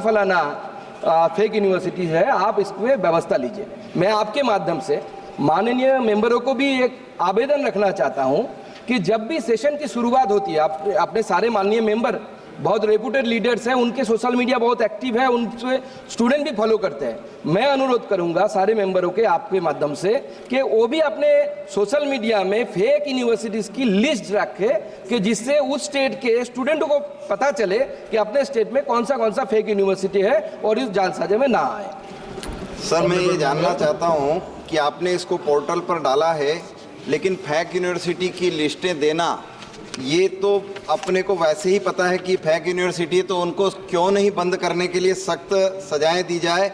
फेक यूनिवर्सिटी है, आप इसमें व्यवस्था लीजिए। मैं आपके माध्यम से माननीय मेंबरों को भी एक आवेदन रखना चाहता हूं कि जब भी सेशन की शुरुआत होती है, अपने सारे माननीय मेंबर बहुत रेपुटेड लीडर्स हैं, उनके सोशल मीडिया बहुत एक्टिव है, उनसे स्टूडेंट भी फॉलो करते हैं। मैं अनुरोध करूंगा सारे मेंबरों के आपके माध्यम से कि वो भी अपने सोशल मीडिया में फेक यूनिवर्सिटीज़ की लिस्ट रखे कि जिससे उस स्टेट के स्टूडेंटों को पता चले कि अपने स्टेट में कौन सा फेक यूनिवर्सिटी है और इस जालसाजी में ना आए। सर, मैं ये जानना चाहता हूँ कि आपने इसको पोर्टल पर डाला है लेकिन फेक यूनिवर्सिटी की लिस्टें देना ये तो अपने को वैसे ही पता है कि फेक यूनिवर्सिटी, तो उनको क्यों नहीं बंद करने के लिए सख्त सजाएं दी जाए?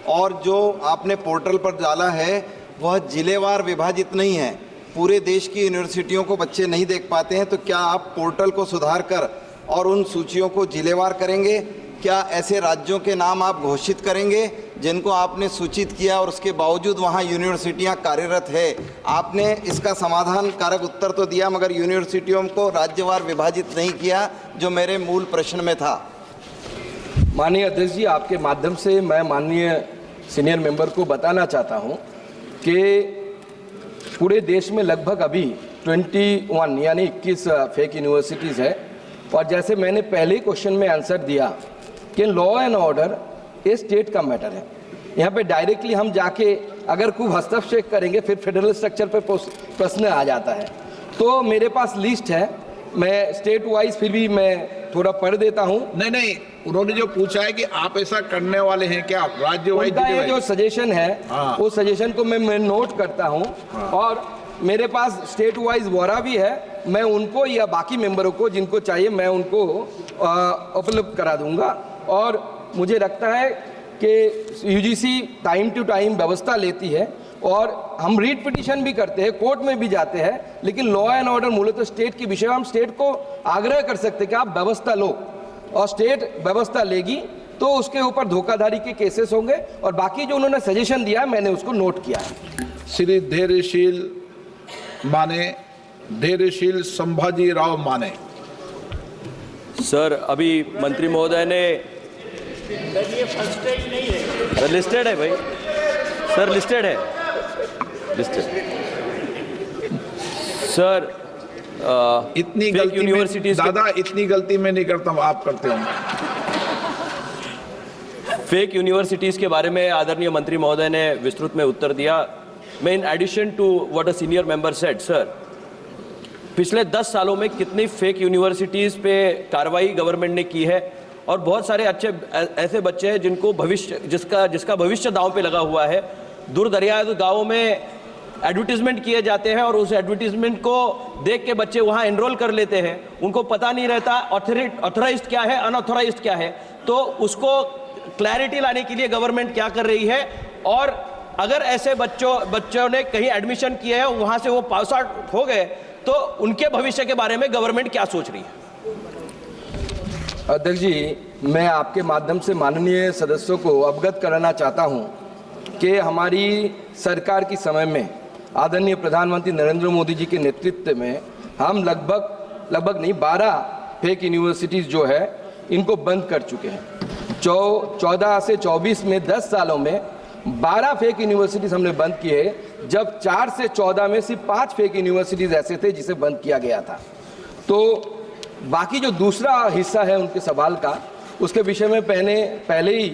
और जो आपने पोर्टल पर डाला है वह जिलेवार विभाजित नहीं है, पूरे देश की यूनिवर्सिटियों को बच्चे नहीं देख पाते हैं, तो क्या आप पोर्टल को सुधार कर और उन सूचियों को जिलेवार करेंगे? क्या ऐसे राज्यों के नाम आप घोषित करेंगे जिनको आपने सूचित किया और उसके बावजूद वहाँ यूनिवर्सिटियाँ कार्यरत है? आपने इसका समाधान कारक उत्तर तो दिया मगर यूनिवर्सिटियों को राज्यवार विभाजित नहीं किया, जो मेरे मूल प्रश्न में था। माननीय अध्यक्ष जी, आपके माध्यम से मैं माननीय सीनियर मेंबर को बताना चाहता हूँ कि पूरे देश में लगभग अभी 21 यानी 21 फेक यूनिवर्सिटीज़ है और जैसे मैंने पहले क्वेश्चन में आंसर दिया कि लॉ एंड ऑर्डर ये स्टेट का मैटर है। यहाँ पे डायरेक्टली हम जाके अगर खूब हस्तक्षेप करेंगे फिर फेडरल स्ट्रक्चर पे प्रश्न आ जाता है। तो मेरे पास लिस्ट है, मैं स्टेट वाइज फिर भी मैं थोड़ा पढ़ देता हूँ। नहीं, उन्होंने जो पूछा है कि आप ऐसा करने वाले हैं क्या राज्य वाइज? ये जो सजेशन है वो सजेशन को मैं नोट करता हूँ और मेरे पास स्टेट वाइज वॉरा भी है, मैं उनको या बाकी मेंबरों को जिनको चाहिए मैं उनको उपलब्ध करा दूंगा। और मुझे लगता है कि यूजीसी टाइम टू टाइम व्यवस्था लेती है और हम रीट पिटीशन भी करते हैं, कोर्ट में भी जाते हैं, लेकिन लॉ एंड ऑर्डर मूलतः स्टेट की विषय, हम स्टेट को आग्रह कर सकते हैं कि आप व्यवस्था लो और स्टेट व्यवस्था लेगी तो उसके ऊपर धोखाधड़ी के केसेस होंगे। और बाकी जो उन्होंने सजेशन दिया है मैंने उसको नोट किया है। श्री धैर्यशील संभाजी राव माने। सर, अभी मंत्री महोदय ने सर लिस्टेड है भाई, सर लिस्टेड है, लिस्टेड सर। इतनी गलती यूनिवर्सिटीज दादा, इतनी गलती मैं नहीं करता हूँ, आप करते हो। फेक यूनिवर्सिटीज़ के बारे में आदरणीय मंत्री महोदय ने विस्तृत में उत्तर दिया। मैं in addition to what a senior member said, sir, पिछले 10 सालों में कितनी फेक यूनिवर्सिटीज़ पे कार्रवाई गवर्नमेंट ने की है, और बहुत सारे अच्छे ऐसे बच्चे हैं जिनको जिसका भविष्य दांव पे लगा हुआ है। दूर दरियाद गाँवों में एडवर्टीजमेंट किए जाते हैं और उस एडवर्टीजमेंट को देख के बच्चे वहाँ एनरोल कर लेते हैं। उनको पता नहीं रहता ऑथराइज्ड क्या है, अनऑथराइज्ड क्या है। तो उसको क्लैरिटी लाने के लिए गवर्नमेंट क्या कर रही है, और अगर ऐसे बच्चों ने कहीं एडमिशन किया है, वहाँ से वो पास आउट हो गए, तो उनके भविष्य के बारे में गवर्नमेंट क्या सोच रही है? अध्यक्ष जी, मैं आपके माध्यम से माननीय सदस्यों को अवगत कराना चाहता हूं कि हमारी सरकार के समय में आदरणीय प्रधानमंत्री नरेंद्र मोदी जी के नेतृत्व में हम लगभग नहीं 12 फेक यूनिवर्सिटीज़ जो है इनको बंद कर चुके हैं। 14 से 24 में 10 सालों में 12 फेक यूनिवर्सिटीज़ हमने बंद किए, जब 4 से 14 में सिर्फ 5 फेक यूनिवर्सिटीज़ ऐसे थे जिसे बंद किया गया था। तो बाकी जो दूसरा हिस्सा है उनके सवाल का, उसके विषय में पहले ही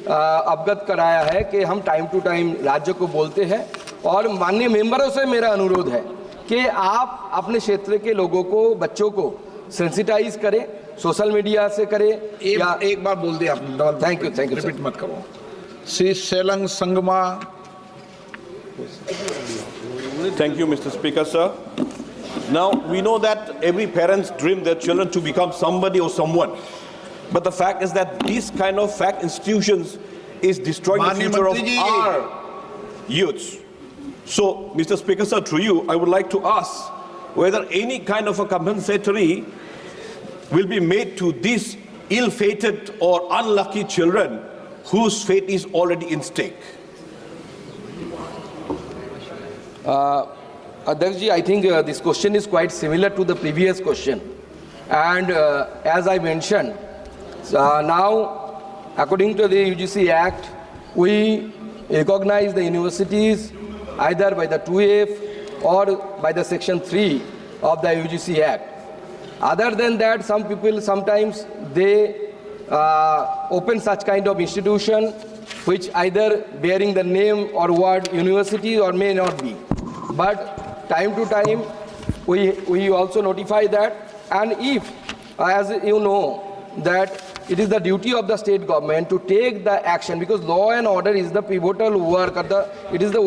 अवगत कराया है कि हम टाइम टू टाइम राज्य को बोलते हैं, और माननीय मेंबरों से मेरा अनुरोध है कि आप अपने क्षेत्र के लोगों को, बच्चों को सेंसिटाइज करें, सोशल मीडिया से करें। एक बार बोल दिया आपने, थैंक यू रिपीट मत करो। Shri Selang Sangma. Thank you, Mr. Speaker, sir. Now, we know that every parent's dream their children to become somebody or someone. But the fact is that these kind of fact institutions is destroying the future of our youths. So, Mr. Speaker, sir, through you, I would like to ask whether any kind of a compensatory will be made to these ill-fated or unlucky children whose fate is already in stake. Adhyaksh ji, I think this question is quite similar to the previous question, and as I mentioned, now according to the UGC Act, we recognize the universities either by the 2F or by the Section 3 of the UGC Act. Other than that, some people sometimes they open such kind of institution which either bearing the name or word university or may not be. But time to time, we also notify that, and if, as you know, that it is the duty of the state government to take the action, because law and order is the pivotal work, it is the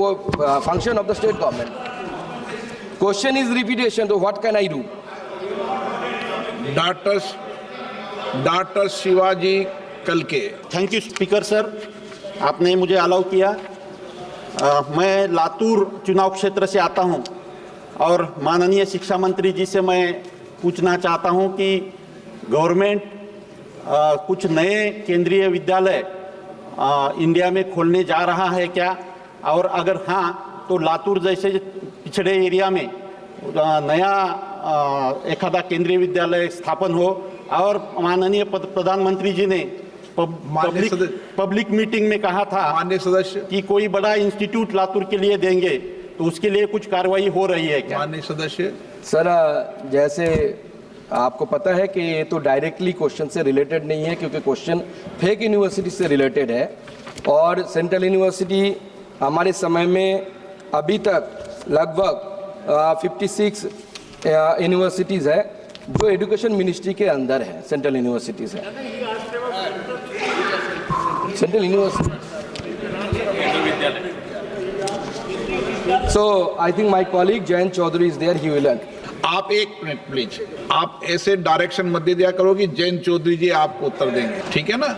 function of the state government. Question is repetition, so what can I do? Doctor Shivaji कलके। Thank you speaker sir, आपने मुझे allow किया। मैं लातूर चुनाव क्षेत्र से आता हूं, और माननीय शिक्षा मंत्री जी से मैं पूछना चाहता हूं कि गवर्नमेंट कुछ नए केंद्रीय विद्यालय इंडिया में खोलने जा रहा है क्या, और अगर हाँ तो लातूर जैसे पिछड़े एरिया में नया एखादा केंद्रीय विद्यालय स्थापन हो, और माननीय प्रधानमंत्री जी ने पब्लिक मीटिंग में कहा था माननीय सदस्य कि कोई बड़ा इंस्टीट्यूट लातूर के लिए देंगे, तो उसके लिए कुछ कार्रवाई हो रही है क्या? माननीय सदस्य सर, जैसे आपको पता है कि ये तो डायरेक्टली क्वेश्चन से रिलेटेड नहीं है, क्योंकि क्वेश्चन फेक यूनिवर्सिटी से रिलेटेड है, और सेंट्रल यूनिवर्सिटी हमारे समय में अभी तक लगभग 56 यूनिवर्सिटीज़ है जो एजुकेशन मिनिस्ट्री के अंदर है। सेंट्रल यूनिवर्सिटीज़ है, central university. So I think my colleague Jayant Chaudhary is there, he will. आप एक मिनट प्लीज, आप ऐसे डायरेक्शन मत दे दिया करो कि जयंत चौधरी जी आपको उत्तर देंगे, ठीक है ना?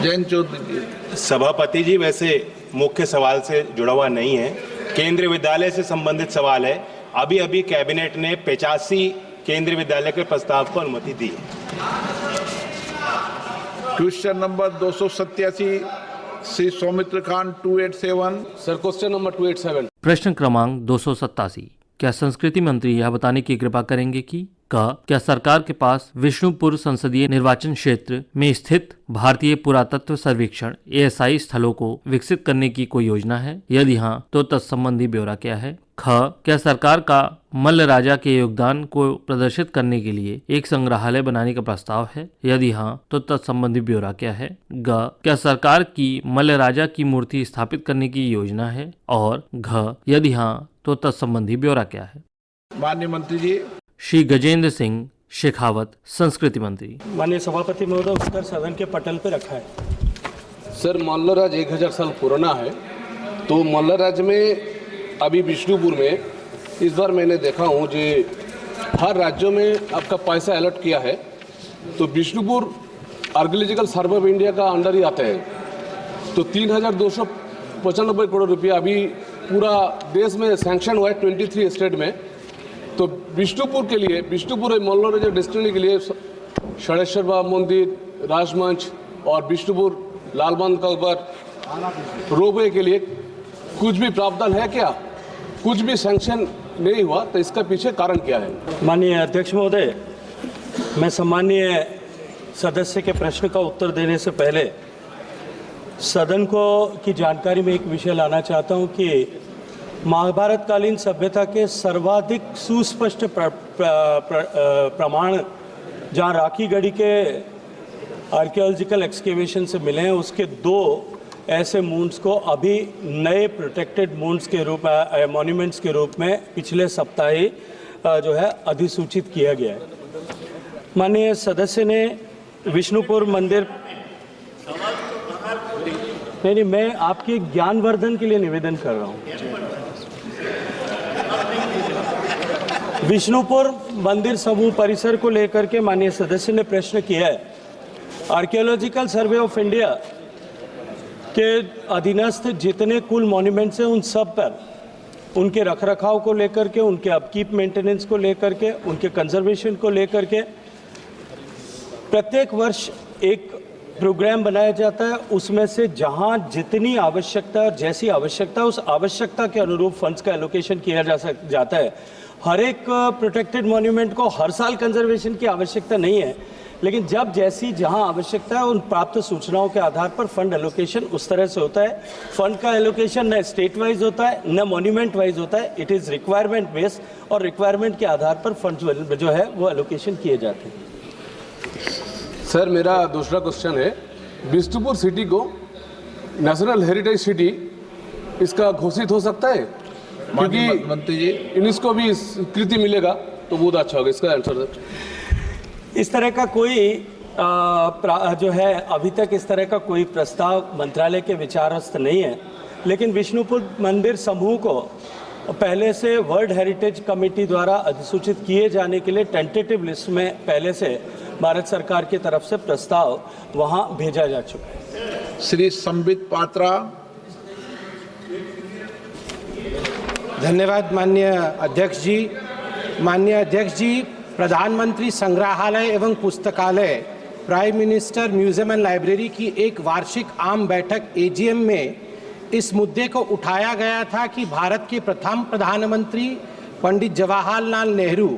जयंत चौधरी जी। सभापति जी, वैसे मुख्य सवाल से जुड़ा हुआ नहीं है, केंद्रीय विद्यालय से संबंधित सवाल है। अभी कैबिनेट ने 85 केंद्रीय विद्यालय के प्रस्ताव को अनुमति दी है। Question number 287 Shri Saumitra Khan 287। Sir, question number 287। प्रश्न क्रमांक 287। क्या संस्कृति मंत्री यह बताने की कृपा करेंगे कि क क्या सरकार के पास विष्णुपुर संसदीय निर्वाचन क्षेत्र में स्थित भारतीय पुरातत्व सर्वेक्षण ASI स्थलों को विकसित करने की कोई योजना है? यदि हाँ, तो तत्संबंधी ब्यौरा क्या है? ख क्या सरकार का मल्ल राजा के योगदान को प्रदर्शित करने के लिए एक संग्रहालय बनाने का प्रस्ताव है? यदि हाँ, तो तत्संबंधी ब्यौरा क्या है? ग क्या सरकार की मल्ल राजा की मूर्ति स्थापित करने की योजना है? और घ यदि हाँ, तो तत्संबंधी ब्यौरा क्या है? माननीय मंत्री जी। श्री गजेंद्र सिंह शेखावत, संस्कृति मंत्री। माननीय सभापति महोदय, उत्तर सदन के पटल पर रखा है। सर, मल्लराज 1000 साल पुराना है, तो मल्लराज में अभी विष्णुपुर में इस बार मैंने देखा हूँ जो हर राज्यों में आपका पैसा अलॉट किया है, तो Vishnupur archaeological survey of India का अंडर ही आता है। तो 3295 करोड़ रुपया अभी पूरा देश में सैंक्शन हुआ है 23 स्टेट में। तो विष्णुपुर के लिए, विष्णुपुर मल्लराज डिस्ट्रिक्ट के लिए षडेश्वर बाबा मंदिर, राजमंच और विष्णुपुर लालबांध का ऊपर रोपवे के लिए कुछ भी प्रावधान है क्या? कुछ भी सैंक्शन नहीं हुआ, तो इसका पीछे कारण क्या है? माननीय अध्यक्ष महोदय, मैं सम्मानीय सदस्य के प्रश्न का उत्तर देने से पहले सदन को की जानकारी में एक विषय लाना चाहता हूं कि महाभारत कालीन सभ्यता के सर्वाधिक सुस्पष्ट प्रमाण जहां राखी गढ़ी के आर्कियोलॉजिकल एक्सकेवेशन से मिले हैं, उसके 2 ऐसे मून्स को अभी नए प्रोटेक्टेड मून्स के रूप में, मॉन्यूमेंट्स के रूप में पिछले सप्ताह ही जो है अधिसूचित किया गया है। माननीय सदस्य ने विष्णुपुर मंदिर, नहीं, मैं आपके ज्ञानवर्धन के लिए निवेदन कर रहा हूँ। विष्णुपुर मंदिर समूह परिसर को लेकर के माननीय सदस्य ने प्रश्न किया है। आर्कियोलॉजिकल सर्वे ऑफ इंडिया के अधीनस्थ जितने कुल मॉन्यूमेंट्स हैं, उन सब पर उनके रखरखाव को लेकर के, उनके अपकीप मेंटेनेंस को लेकर के, उनके कंजर्वेशन को लेकर के प्रत्येक वर्ष एक प्रोग्राम बनाया जाता है। उसमें से जहां जितनी आवश्यकता और जैसी आवश्यकता, उस आवश्यकता के अनुरूप फंड्स का एलोकेशन किया जाता है। हर एक प्रोटेक्टेड मॉन्यूमेंट को हर साल कंजर्वेशन की आवश्यकता नहीं है, लेकिन जब जैसी जहां आवश्यकता है, उन प्राप्त सूचनाओं के आधार पर फंड एलोकेशन उस तरह से होता है। फंड का एलोकेशन न स्टेट वाइज होता है, न मॉन्यूमेंट वाइज होता है। इट इज़ रिक्वायरमेंट बेस्ड, और रिक्वायरमेंट के आधार पर फंड जो है वो एलोकेशन किए जाते हैं। सर, मेरा दूसरा क्वेश्चन है, विष्णुपुर सिटी को नेशनल हेरिटेज सिटी इसका घोषित हो सकता है? क्योंकि मंत्री जी, यूनेस्को भी स्वीकृति मिलेगा तो बहुत अच्छा होगा। इसका आंसर सर। इस तरह का कोई जो है अभी तक इस तरह का कोई प्रस्ताव मंत्रालय के विचारस्थ नहीं है, लेकिन विष्णुपुर मंदिर समूह को पहले से वर्ल्ड हेरिटेज कमेटी द्वारा अधिसूचित किए जाने के लिए टेंटेटिव लिस्ट में पहले से भारत सरकार की तरफ से प्रस्ताव वहां भेजा जा चुका है। श्री संबित पात्रा। धन्यवाद माननीय अध्यक्ष जी। माननीय अध्यक्ष जी, प्रधानमंत्री संग्रहालय एवं पुस्तकालय, prime minister museum and library की एक वार्षिक आम बैठक AGM में इस मुद्दे को उठाया गया था कि भारत के प्रथम प्रधानमंत्री पंडित जवाहरलाल नेहरू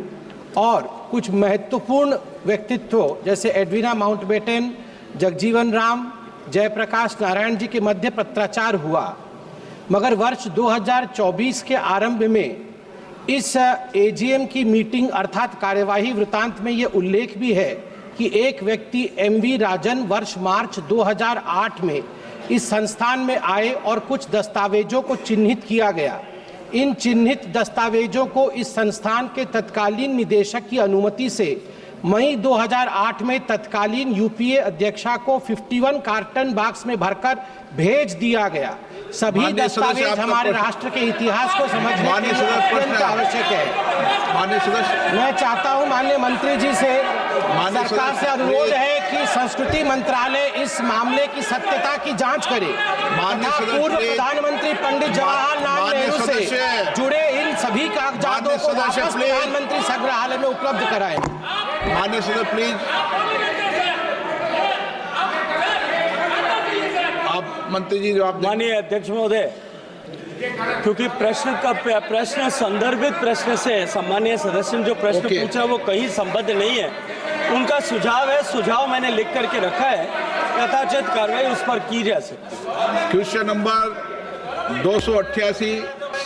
और कुछ महत्वपूर्ण व्यक्तित्व जैसे एडविना माउंटबेटन, जगजीवन राम, जयप्रकाश नारायण जी के मध्य पत्राचार हुआ। मगर वर्ष 2024 के आरंभ में इस AGM की मीटिंग अर्थात कार्यवाही वृतांत में ये उल्लेख भी है कि एक व्यक्ति MV राजन वर्ष मार्च 2008 में इस संस्थान में आए और कुछ दस्तावेजों को चिन्हित किया गया। इन चिन्हित दस्तावेजों को इस संस्थान के तत्कालीन निदेशक की अनुमति से मई 2008 में तत्कालीन UPA अध्यक्षा को 51 कार्टन बॉक्स में भरकर भेज दिया गया। सभी दस्तावेज हमारे राष्ट्र के इतिहास को समझने के लिए अत्यंत आवश्यक है। माननीय सदस्य, मैं चाहता हूं माननीय मंत्री जी से, सरकार से अनुरोध है कि संस्कृति मंत्रालय इस मामले की सत्यता की जांच करे। पूर्व प्रधानमंत्री पंडित जवाहरलाल नेहरू से जुड़े इन सभी कागजातों को वापस प्रधानमंत्री संग्रहालय में उपलब्ध कराएं। माननीय सदस्य प्लीज। आप मंत्री जी जवाब दें। माननीय अध्यक्ष महोदय, क्योंकि प्रश्न संदर्भित प्रश्न से सम्मानीय सदस्य ने जो प्रश्न पूछा वो कहीं संबद्ध नहीं है। उनका सुझाव है, सुझाव मैंने लिख करके रखा है, यथाचित कार्रवाई उस पर की जा सकती। Question number 288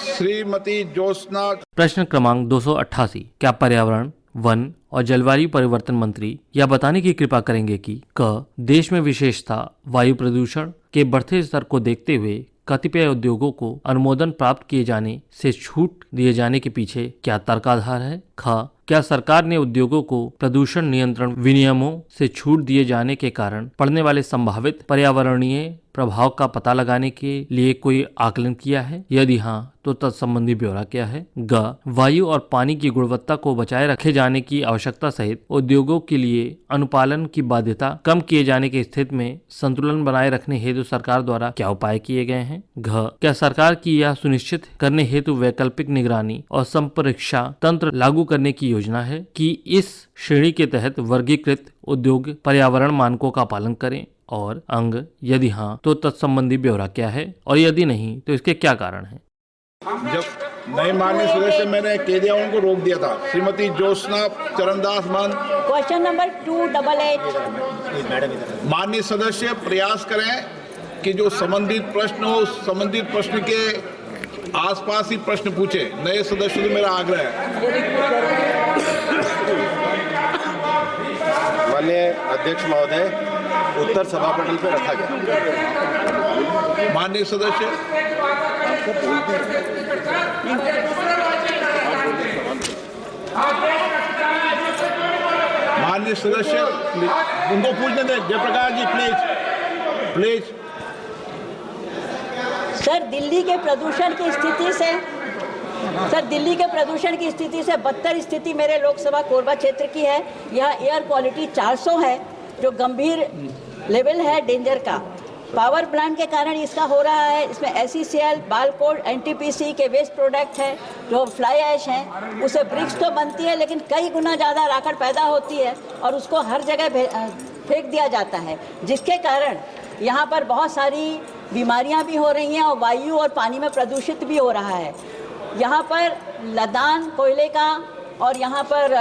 Shrimati Jyotsna. प्रश्न क्रमांक 288, क्या पर्यावरण, वन और जलवायु परिवर्तन मंत्री यह बताने की कृपा करेंगे कि क देश में विशेषतः वायु प्रदूषण के बढ़ते स्तर को देखते हुए कतिपय उद्योगों को अनुमोदन प्राप्त किए जाने से छूट दिए जाने के पीछे क्या तर्काधार है? ख क्या सरकार ने उद्योगों को प्रदूषण नियंत्रण विनियमों से छूट दिए जाने के कारण पड़ने वाले संभावित पर्यावरणीय प्रभाव का पता लगाने के लिए कोई आकलन किया है? यदि हाँ, तो तत्संबंधी ब्यौरा क्या है? ग वायु और पानी की गुणवत्ता को बचाए रखे जाने की आवश्यकता सहित उद्योगों के लिए अनुपालन की बाध्यता कम किए जाने की स्थिति में संतुलन बनाए रखने हेतु सरकार द्वारा क्या उपाय किए गए हैं? घ क्या सरकार की यह सुनिश्चित करने हेतु वैकल्पिक निगरानी और संपरीक्षा तंत्र लागू करने की योजना है कि इस श्रेणी के तहत वर्गीकृत उद्योग पर्यावरण मानकों का पालन करें? और अंग यदि हाँ, तो तत्संबंधी ब्यौरा क्या है और यदि नहीं तो इसके क्या कारण हैं? जब नए माननीय सदस्य मैंने केदिया उनको रोक दिया था। श्रीमती ज्योत्सना चरणदास मान। Question number 288। माननीय सदस्य प्रयास करें कि जो संबंधित प्रश्न हो, संबंधित प्रश्न के आसपास ही प्रश्न पूछे। नए सदस्य से मेरा आग्रह है। माननीय अध्यक्ष महोदय, उत्तर सभापटल पर रखा गया। माननीय सदस्य माननीय सदस्य उनको पूछने दें। जयप्रकाश जी प्लीज। सर, दिल्ली के प्रदूषण की स्थिति से बदतर स्थिति मेरे लोकसभा कोरबा क्षेत्र की है। यहाँ एयर क्वालिटी 400 है, जो गंभीर लेवल है डेंजर का। पावर प्लांट के कारण इसका हो रहा है। इसमें SECL, बालकोड, NTPC के वेस्ट प्रोडक्ट है, जो फ्लाई ऐश हैं, उससे ब्रिक्स तो बनती है लेकिन कई गुना ज़्यादा राखड़ पैदा होती है और उसको हर जगह फेंक दिया जाता है, जिसके कारण यहाँ पर बहुत सारी बीमारियाँ भी हो रही हैं और वायु और पानी में प्रदूषित भी हो रहा है। यहाँ पर लदान कोयले का और यहाँ पर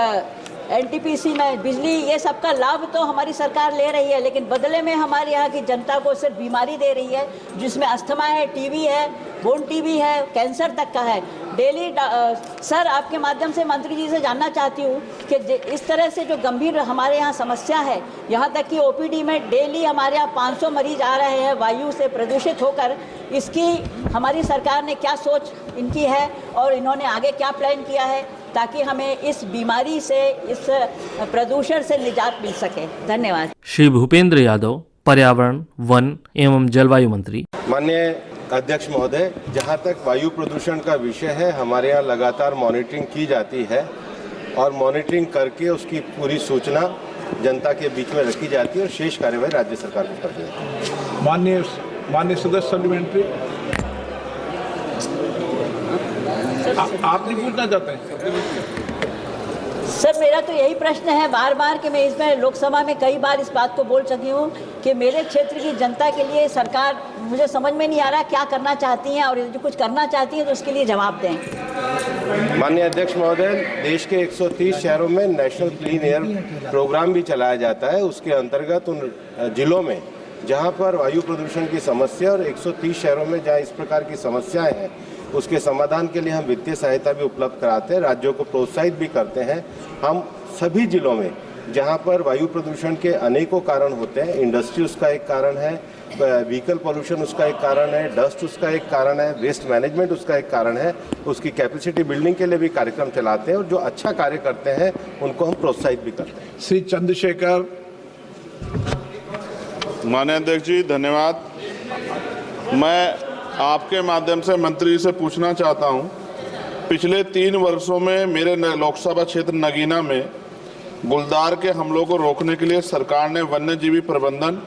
NTPC में बिजली, ये सब का लाभ तो हमारी सरकार ले रही है, लेकिन बदले में हमारे यहाँ की जनता को सिर्फ बीमारी दे रही है, जिसमें अस्थमा है, टीबी है, बोन टीबी है, कैंसर तक का है। डेली सर, आपके माध्यम से मंत्री जी से जानना चाहती हूँ कि इस तरह से जो गंभीर हमारे यहाँ समस्या है, यहाँ तक कि OPD में डेली हमारे यहाँ 500 मरीज आ रहे हैं वायु से प्रदूषित होकर। इसकी हमारी सरकार ने क्या सोच इनकी है और इन्होंने आगे क्या प्लान किया है ताकि हमें इस बीमारी से, इस प्रदूषण से निजात मिल सके? धन्यवाद। श्री भूपेंद्र यादव, पर्यावरण, वन एवं जलवायु मंत्री। माननीय अध्यक्ष महोदय, जहां तक वायु प्रदूषण का विषय है, हमारे यहाँ लगातार मॉनिटरिंग की जाती है और मॉनिटरिंग करके उसकी पूरी सूचना जनता के बीच में रखी जाती है और शेष कार्यवाही राज्य सरकार को करती है। माननीय सदस्य सप्लीमेंट्री। आप नहीं पूछना चाहते हैं? सर, मेरा तो यही प्रश्न है बार बार कि मैं इसमें लोकसभा में कई बार इस बात को बोल चुकी हूँ कि मेरे क्षेत्र की जनता के लिए सरकार, मुझे समझ में नहीं आ रहा क्या करना चाहती हैं और जो कुछ करना चाहती हैं तो उसके लिए जवाब दें। माननीय अध्यक्ष महोदय, देश के 130 शहरों में नेशनल क्लीन एयर प्रोग्राम भी चलाया जाता है। उसके अंतर्गत उन जिलों में जहाँ पर वायु प्रदूषण की समस्या और 130 शहरों में जहाँ इस प्रकार की समस्याएं हैं, उसके समाधान के लिए हम वित्तीय सहायता भी उपलब्ध कराते हैं, राज्यों को प्रोत्साहित भी करते हैं। हम सभी जिलों में जहां पर वायु प्रदूषण के अनेकों कारण होते हैं, इंडस्ट्री उसका एक कारण है, व्हीकल पोल्यूशन उसका एक कारण है, डस्ट उसका एक कारण है, वेस्ट मैनेजमेंट उसका एक कारण है, उसकी कैपेसिटी बिल्डिंग के लिए भी कार्यक्रम चलाते हैं और जो अच्छा कार्य करते हैं उनको हम प्रोत्साहित भी करते हैं। श्री चंद्रशेखर। माननीय अध्यक्ष जी, धन्यवाद। मैं आपके माध्यम से मंत्री जी से पूछना चाहता हूं, पिछले 3 वर्षों में मेरे लोकसभा क्षेत्र नगीना में गुलदार के हमलों को रोकने के लिए सरकार ने वन्यजीवी प्रबंधन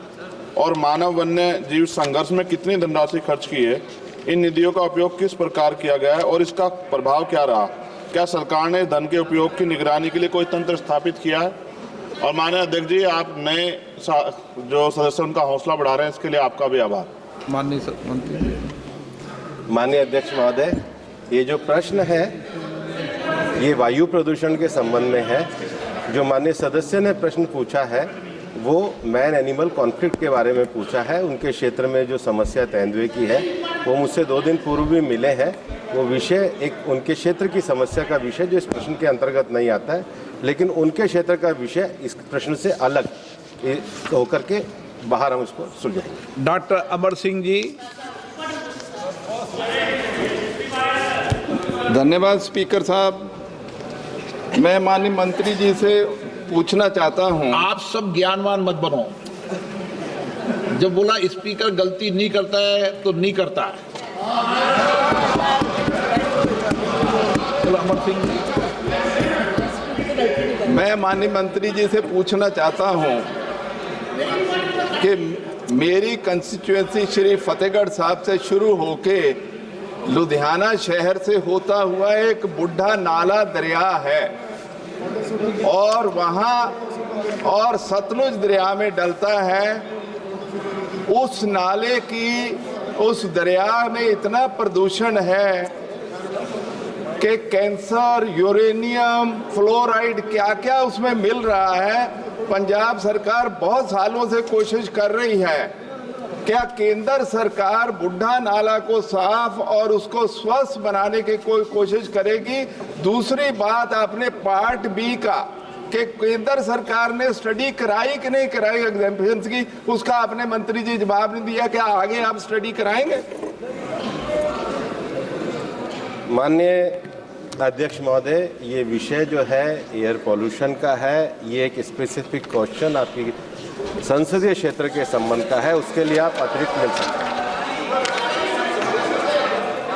और मानव वन्य जीव संघर्ष में कितनी धनराशि खर्च की है? इन निधियों का उपयोग किस प्रकार किया गया है और इसका प्रभाव क्या रहा? क्या सरकार ने धन के उपयोग की निगरानी के लिए कोई तंत्र स्थापित किया है? और माननीय अध्यक्ष जी, आप नए जो सदस्य उनका हौसला बढ़ा रहे हैं, इसके लिए आपका भी आभार। माननीय मंत्री। माननीय अध्यक्ष महोदय, ये जो प्रश्न है ये वायु प्रदूषण के संबंध में है। जो माननीय सदस्य ने प्रश्न पूछा है वो मैन एनिमल कॉन्फ्लिक्ट के बारे में पूछा है। उनके क्षेत्र में जो समस्या तेंदुए की है वो मुझसे 2 दिन पूर्व भी मिले हैं। वो विषय एक उनके क्षेत्र की समस्या का विषय जो इस प्रश्न के अंतर्गत नहीं आता है, लेकिन उनके क्षेत्र का विषय इस प्रश्न से अलग होकर के बाहर हम इसको सुलझाएंगे। डॉक्टर अमर सिंह जी। धन्यवाद स्पीकर साहब। मैं माननीय मंत्री जी से पूछना चाहता हूं। आप सब ज्ञानवान मत बनो। जब बोला स्पीकर गलती नहीं करता है तो नहीं करता है। अमर सिंह जी। मैं माननीय मंत्री जी से पूछना चाहता हूं कि मेरी कंस्टिट्यूएंसी श्री फतेहगढ़ साहब से शुरू होके लुधियाना शहर से होता हुआ एक बुढ़ा नाला दरिया है और वहां और सतलुज दरिया में डलता है। उस नाले की उस दरिया में इतना प्रदूषण है कि कैंसर, यूरेनियम, फ्लोराइड क्या क्या उसमें मिल रहा है। पंजाब सरकार बहुत सालों से कोशिश कर रही है। क्या केंद्र सरकार बुढ़ा नाला को साफ और उसको स्वस्थ बनाने की कोई कोशिश करेगी? दूसरी बात, आपने पार्ट बी का कि केंद्र सरकार ने स्टडी कराई कि नहीं कराई एग्जाम्पशंस की, उसका आपने मंत्री जी जवाब नहीं दिया। क्या आगे आप स्टडी कराएंगे? माननीय अध्यक्ष महोदय, ये विषय जो है एयर पोल्यूशन का है। ये एक स्पेसिफिक क्वेश्चन आपकी संसदीय क्षेत्र के संबंध का है, उसके लिए आप अतिरिक्त मिल सकते हैं।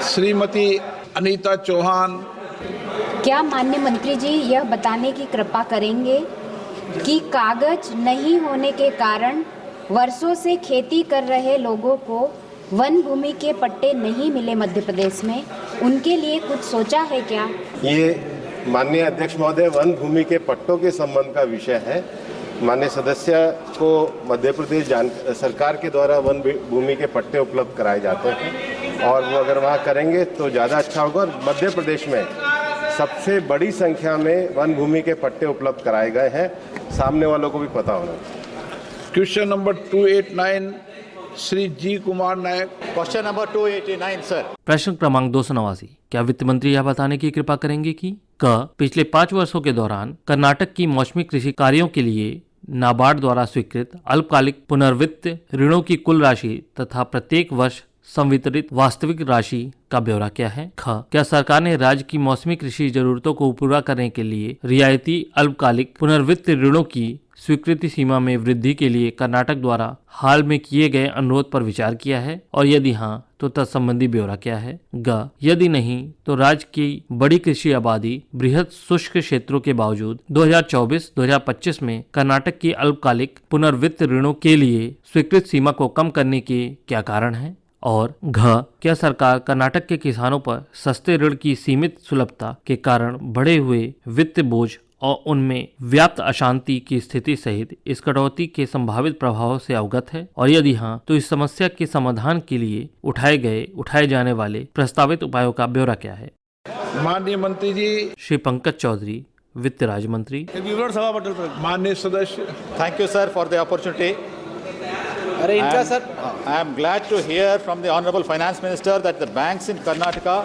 श्रीमती अनीता चौहान। क्या माननीय मंत्री जी यह बताने की कृपा करेंगे कि कागज नहीं होने के कारण वर्षों से खेती कर रहे लोगों को वन भूमि के पट्टे नहीं मिले मध्य प्रदेश में, उनके लिए कुछ सोचा है क्या? ये माननीय अध्यक्ष महोदय वन भूमि के पट्टों के संबंध का विषय है। माननीय सदस्य को मध्य प्रदेश सरकार के द्वारा वन भूमि के पट्टे उपलब्ध कराए जाते हैं और वो अगर वहाँ करेंगे तो ज़्यादा अच्छा होगा। और मध्य प्रदेश में सबसे बड़ी संख्या में वन भूमि के पट्टे उपलब्ध कराए गए हैं, सामने वालों को भी पता होना। Question number 289 Shri G Kumar Naik. Question number 289 sir. प्रश्न क्रमांक 289। क्या वित्त मंत्री यह बताने की कृपा करेंगे कि पिछले 5 वर्षों के दौरान कर्नाटक की मौसमी कृषि कार्यों के लिए नाबार्ड द्वारा स्वीकृत अल्पकालिक पुनर्वित्त ऋणों की कुल राशि तथा प्रत्येक वर्ष संवितरित वास्तविक राशि का ब्यौरा क्या है? क्या सरकार ने राज्य की मौसमी कृषि जरूरतों को पूरा करने के लिए रियायती अल्पकालिक पुनर्वित्त ऋणों की स्वीकृति सीमा में वृद्धि के लिए कर्नाटक द्वारा हाल में किए गए अनुरोध पर विचार किया है और यदि हाँ तो तत्संबंधी ब्यौरा क्या है? यदि नहीं तो राज्य की बड़ी कृषि आबादी, बृहद शुष्क क्षेत्रों के बावजूद 2024-2025 में कर्नाटक की अल्पकालिक पुनर्वित्त ऋणों के लिए स्वीकृत सीमा को कम करने के क्या कारण है? और क्या सरकार कर्नाटक के किसानों पर सस्ते ऋण की सीमित सुलभता के कारण बढ़े हुए वित्त बोझ और उनमें व्याप्त अशांति की स्थिति सहित इस कटौती के संभावित प्रभावों से अवगत है? और यदि हाँ तो इस समस्या के समाधान के लिए उठाए जाने वाले प्रस्तावित उपायों का ब्यौरा क्या है? माननीय मंत्री जी श्री पंकज चौधरी, वित्त राज्य मंत्री। माननीय सदस्य। Thank you sir for the opportunity. अरे इनका sir. I am glad to hear from the Honorable Finance Minister that the banks in Karnataka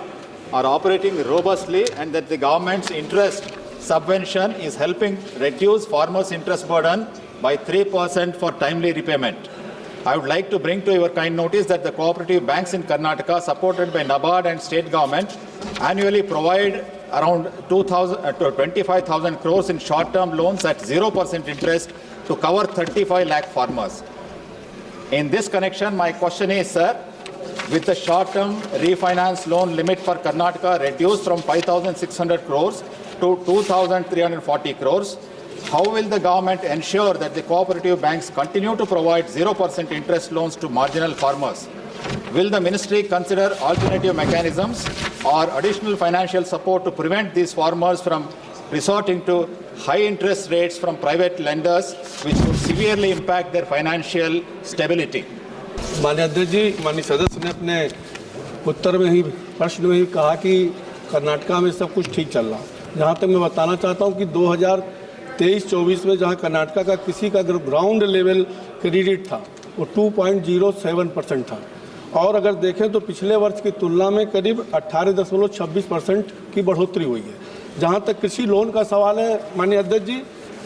are operating robustly and that the government's interest subvention is helping reduce farmers' interest burden by 3% for timely repayment. I would like to bring to your kind notice that the cooperative banks in Karnataka, supported by NABARD and state government, annually provide around 25,000 crores in short-term loans at 0% interest to cover 35 lakh farmers. In this connection, my question is, sir, with the short-term refinance loan limit for Karnataka reduced from 5,600 crores to 2,340 crores, how will the government ensure that the cooperative banks continue to provide 0% interest loans to marginal farmers? Will the ministry consider alternative mechanisms or additional financial support to prevent these farmers from resorting to high interest rates from private lenders, which would severely impact their financial stability? माननीय अध्यक्ष जी, माननीय सदस्य ने अपने उत्तर में ही प्रश्न में ही कहा कि कर्नाटका में सब कुछ ठीक चल रहा। जहाँ तक मैं बताना चाहता हूँ कि 2023-24 में जहाँ कर्नाटका का किसी का ग्राउंड लेवल क्रेडिट था वो 2.07% था, और अगर देखें तो पिछले वर्ष की तुलना में करीब 18.26% की बढ़ोतरी हुई है। जहाँ तक कृषि लोन का सवाल है माननीय अध्यक्ष जी,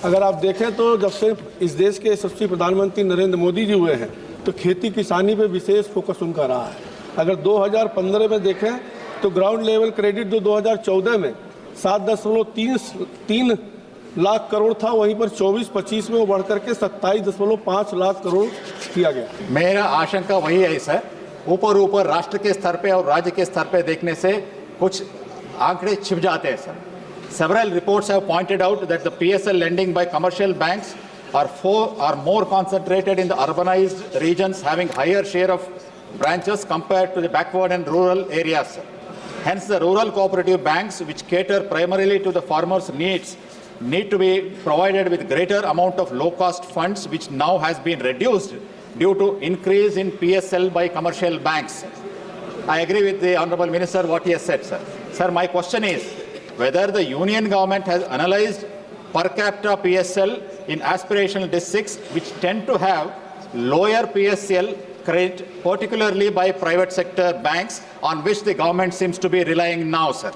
अगर आप देखें तो जब से इस देश के यशस्वी प्रधानमंत्री नरेंद्र मोदी जी हुए हैं तो खेती किसानी पे विशेष फोकस उनका रहा है। अगर 2015 में देखें तो ग्राउंड लेवल क्रेडिट जो 2014 में 7.3 लाख करोड़ था, वहीं पर 24-25 में वो बढ़ करके 27.5 लाख करोड़ किया गया। मेरा आशंका वही है सर, ऊपर राष्ट्र के स्तर पे और राज्य के स्तर पे देखने से कुछ आंकड़े छिप जाते हैं sir. Several reports have pointed out that the PSL lending by commercial banks are more concentrated in the urbanized regions, having higher share of branches compared to the backward and rural areas. Hence, the rural cooperative banks, which cater primarily to the farmers' needs, need to be provided with greater amount of low-cost funds, which now has been reduced due to increase in PSL by commercial banks. I agree with the Honorable Minister what he has said, sir. Sir, my question is whether the Union government has analyzed per capita PSL in aspirational districts which tend to have lower PSL credit, particularly by private sector banks, on which the government seems to be relying now, sir.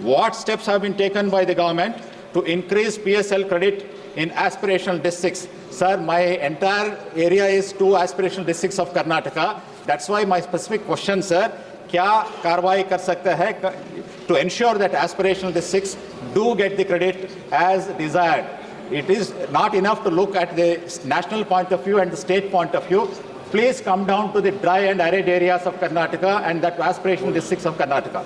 What steps have been taken by the government to increase PSL credit in aspirational districts? Sir, my entire area is 2 aspirational districts of Karnataka. That's why my specific question, sir, क्या कार्रवाई कर सकता है to ensure that aspirational districts do get the credit as desired? It is not enough to look at the national point of view and the state point of view. Please come down to the dry and arid areas of Karnataka and the aspirational districts of Karnataka.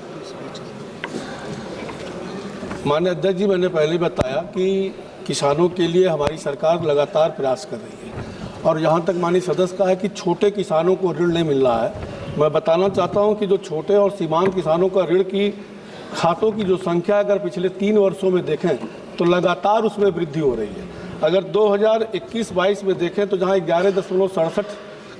माननीय अध्यक्ष जी, मैंने पहले बताया कि किसानों के लिए हमारी सरकार लगातार प्रयास कर रही है, और यहाँ तक माननीय सदस्य का है कि छोटे किसानों को ऋण नहीं मिल रहा है। मैं बताना चाहता हूँ कि जो छोटे और सीमांत किसानों का ऋण की खातों की जो संख्या अगर पिछले 3 वर्षों में देखें तो लगातार उसमें वृद्धि हो रही है। अगर 2021-22 में देखें तो जहाँ 11.67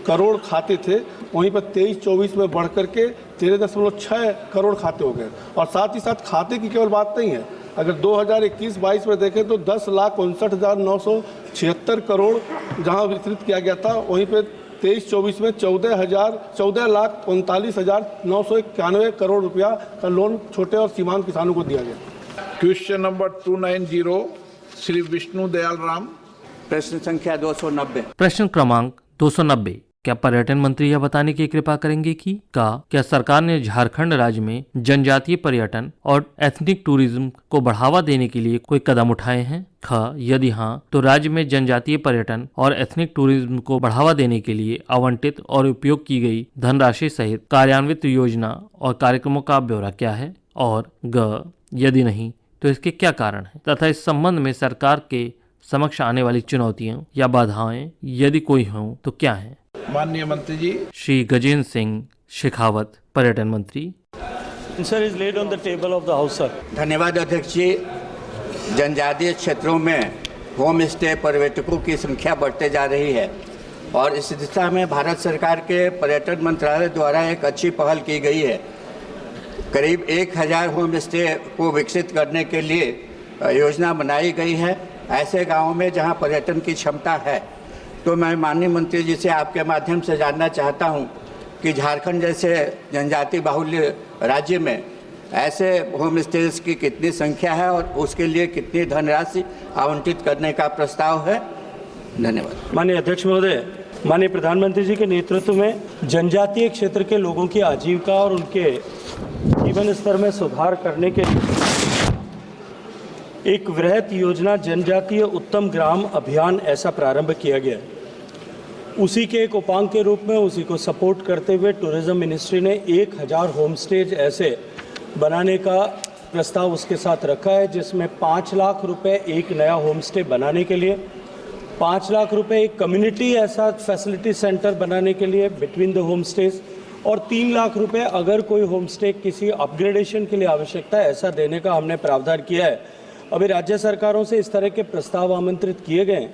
करोड़ खाते थे, वहीं पर 23-24 में बढ़ करके 13.6 करोड़ खाते हो गए। और साथ ही साथ खाते की केवल बात नहीं है, अगर 2021-22 में देखें तो 10,59,976 करोड़ जहां वितरित किया गया था, वहीं पे 23-24 में 14,39,991 करोड़ रुपया का लोन छोटे और सीमांत किसानों को दिया गया। Question number 290 Shri Vishnu Dayal Ram. प्रश्न संख्या 290। प्रश्न क्रमांक 290। क्या पर्यटन मंत्री यह बताने की कृपा करेंगे कि क्या सरकार ने झारखंड राज्य में जनजातीय पर्यटन और एथनिक टूरिज्म को बढ़ावा देने के लिए कोई कदम उठाए हैं? ख, यदि हाँ तो राज्य में जनजातीय पर्यटन और एथनिक टूरिज्म को बढ़ावा देने के लिए आवंटित और उपयोग की गई धनराशि सहित कार्यान्वित योजना और कार्यक्रमों का ब्यौरा क्या है? और ग, यदि नहीं तो इसके क्या कारण है तथा इस संबंध में सरकार के समक्ष आने वाली चुनौतियां या बाधाएं यदि कोई हों तो क्या हैं? माननीय मंत्री जी। श्री गजेंद्र सिंह शेखावत, पर्यटन मंत्री। Sir is laid on the table of the House, sir. धन्यवाद अध्यक्ष जी। जनजातीय क्षेत्रों में होम स्टे पर्यटकों की संख्या बढ़ते जा रही है और इस दिशा में भारत सरकार के पर्यटन मंत्रालय द्वारा एक अच्छी पहल की गई है। करीब 1000 होम स्टे को विकसित करने के लिए योजना बनाई गई है ऐसे गाँवों में जहाँ पर्यटन की क्षमता है। तो मैं माननीय मंत्री जी से आपके माध्यम से जानना चाहता हूं कि झारखंड जैसे जनजाति बाहुल्य राज्य में ऐसे होम स्टेज की कितनी संख्या है और उसके लिए कितनी धनराशि आवंटित करने का प्रस्ताव है? धन्यवाद। माननीय अध्यक्ष महोदय, माननीय प्रधानमंत्री जी के नेतृत्व में जनजातीय क्षेत्र के लोगों की आजीविका और उनके जीवन स्तर में सुधार करने के लिए एक वृहद योजना जनजातीय उत्तम ग्राम अभियान ऐसा प्रारंभ किया गया है। उसी के एक उपांग के रूप में उसी को सपोर्ट करते हुए टूरिज्म मिनिस्ट्री ने 1000 होम स्टेज ऐसे बनाने का प्रस्ताव उसके साथ रखा है, जिसमें 5 लाख रुपए एक नया होम स्टे बनाने के लिए, 5 लाख रुपए एक कम्युनिटी ऐसा फैसिलिटी सेंटर बनाने के लिए बिटवीन द होम स्टेज, और 3 लाख रुपए अगर कोई होम स्टे किसी अपग्रेडेशन के लिए आवश्यकता है ऐसा देने का हमने प्रावधान किया है। अभी राज्य सरकारों से इस तरह के प्रस्ताव आमंत्रित किए गए।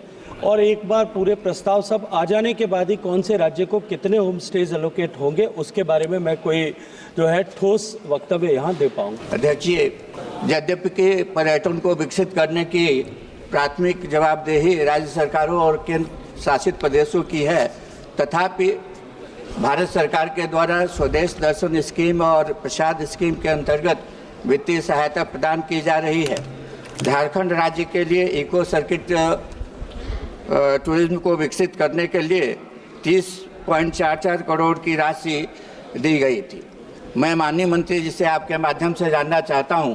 और एक बार पूरे प्रस्ताव सब आ जाने के बाद ही कौन से राज्य को कितने होम स्टेज एलोकेट होंगे उसके बारे में मैं कोई जो है ठोस वक्तव्य यहाँ दे पाऊंगा। अध्यक्ष जी, यद्यपि कि पर्यटन को विकसित करने की प्राथमिक जवाबदेही राज्य सरकारों और केंद्र शासित प्रदेशों की है, तथापि भारत सरकार के द्वारा स्वदेश दर्शन स्कीम और प्रसाद स्कीम के अंतर्गत वित्तीय सहायता प्रदान की जा रही है। झारखंड राज्य के लिए इको सर्किट टूरिज्म को विकसित करने के लिए 30.44 करोड़ की राशि दी गई थी। मैं माननीय मंत्री जी से आपके माध्यम से जानना चाहता हूं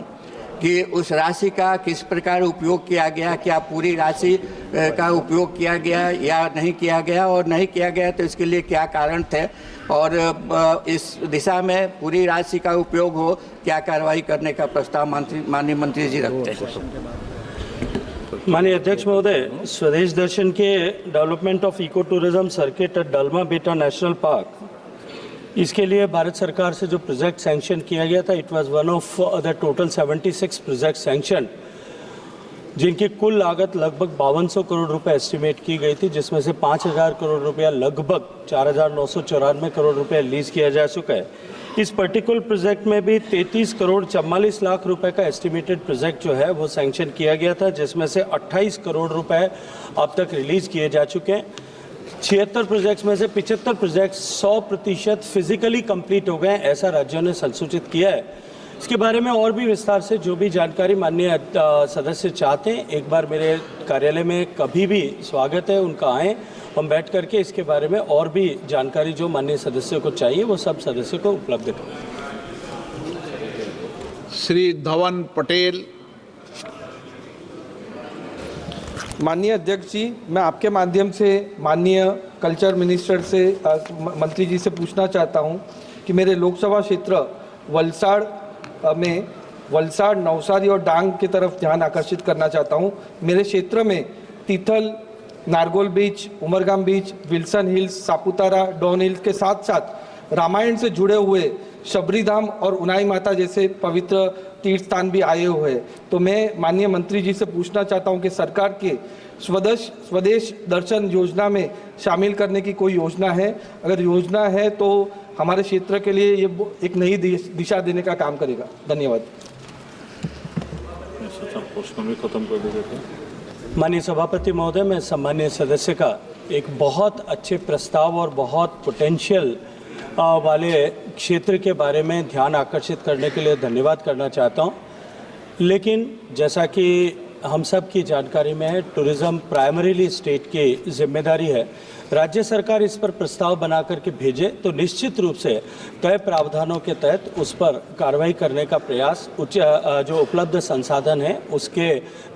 कि उस राशि का किस प्रकार उपयोग किया गया, क्या पूरी राशि का उपयोग किया गया या नहीं किया गया, और नहीं किया गया तो इसके लिए क्या कारण थे, और इस दिशा में पूरी राशि का उपयोग हो क्या कार्रवाई करने का प्रस्ताव माननीय मंत्री जी रखते हैं। माननीय अध्यक्ष महोदय, स्वदेश दर्शन के development of eco tourism circuit at Dalma बेटा नेशनल पार्क, इसके लिए भारत सरकार से जो प्रोजेक्ट सैंक्शन किया गया था, it was one of the total 76 project sanction, जिनकी कुल लागत लगभग 5200 करोड़ रुपए एस्टिमेट की गई थी, जिसमें से 5000 करोड़ रुपया लगभग 4994 करोड़ रुपए लीज किया जा चुका है। इस पर्टिकुलर प्रोजेक्ट में भी 33 करोड़ 44 लाख रुपए का एस्टिमेटेड प्रोजेक्ट जो है वो सैंक्शन किया गया था, जिसमें से 28 करोड़ रुपए अब तक रिलीज किए जा चुके हैं। 76 प्रोजेक्ट्स में से 75 प्रोजेक्ट 100% फिजिकली कंप्लीट हो गए, ऐसा राज्यों ने संसूचित किया है। इसके बारे में और भी विस्तार से जो भी जानकारी माननीय सदस्य चाहते हैं, एक बार मेरे कार्यालय में कभी भी स्वागत है, उनका आएँ, हम बैठ करके इसके बारे में और भी जानकारी जो माननीय सदस्यों को चाहिए वो सब सदस्यों को उपलब्ध करें। श्री धवन पटेल। माननीय अध्यक्ष जी, मैं आपके माध्यम से माननीय कल्चर मिनिस्टर से मंत्री जी से पूछना चाहता हूं कि मेरे लोकसभा क्षेत्र वलसाड़ में वलसाड़, नवसारी और डांग की तरफ ध्यान आकर्षित करना चाहता हूं। मेरे क्षेत्र में Tithal, Nargol beach, Umargam beach, Wilson hills, Saputara, Don hills के साथ साथ रामायण से जुड़े हुए शबरीधाम और उनाई माता जैसे पवित्र तीर्थ स्थान भी आए हुए हैं। तो मैं माननीय मंत्री जी से पूछना चाहता हूं कि सरकार के स्वदेश दर्शन योजना में शामिल करने की कोई योजना है? अगर योजना है तो हमारे क्षेत्र के लिए ये एक नई दिशा देने का काम करेगा। धन्यवाद। माननीय सभापति महोदय, मैं सम्मानीय सदस्य का एक बहुत अच्छे प्रस्ताव और बहुत पोटेंशियल वाले क्षेत्र के बारे में ध्यान आकर्षित करने के लिए धन्यवाद करना चाहता हूं। लेकिन जैसा कि हम सब की जानकारी में है, टूरिज्म प्राइमरीली स्टेट की जिम्मेदारी है। राज्य सरकार इस पर प्रस्ताव बना करके भेजे तो निश्चित रूप से तय प्रावधानों के तहत उस पर कार्रवाई करने का प्रयास जो उपलब्ध संसाधन है उसके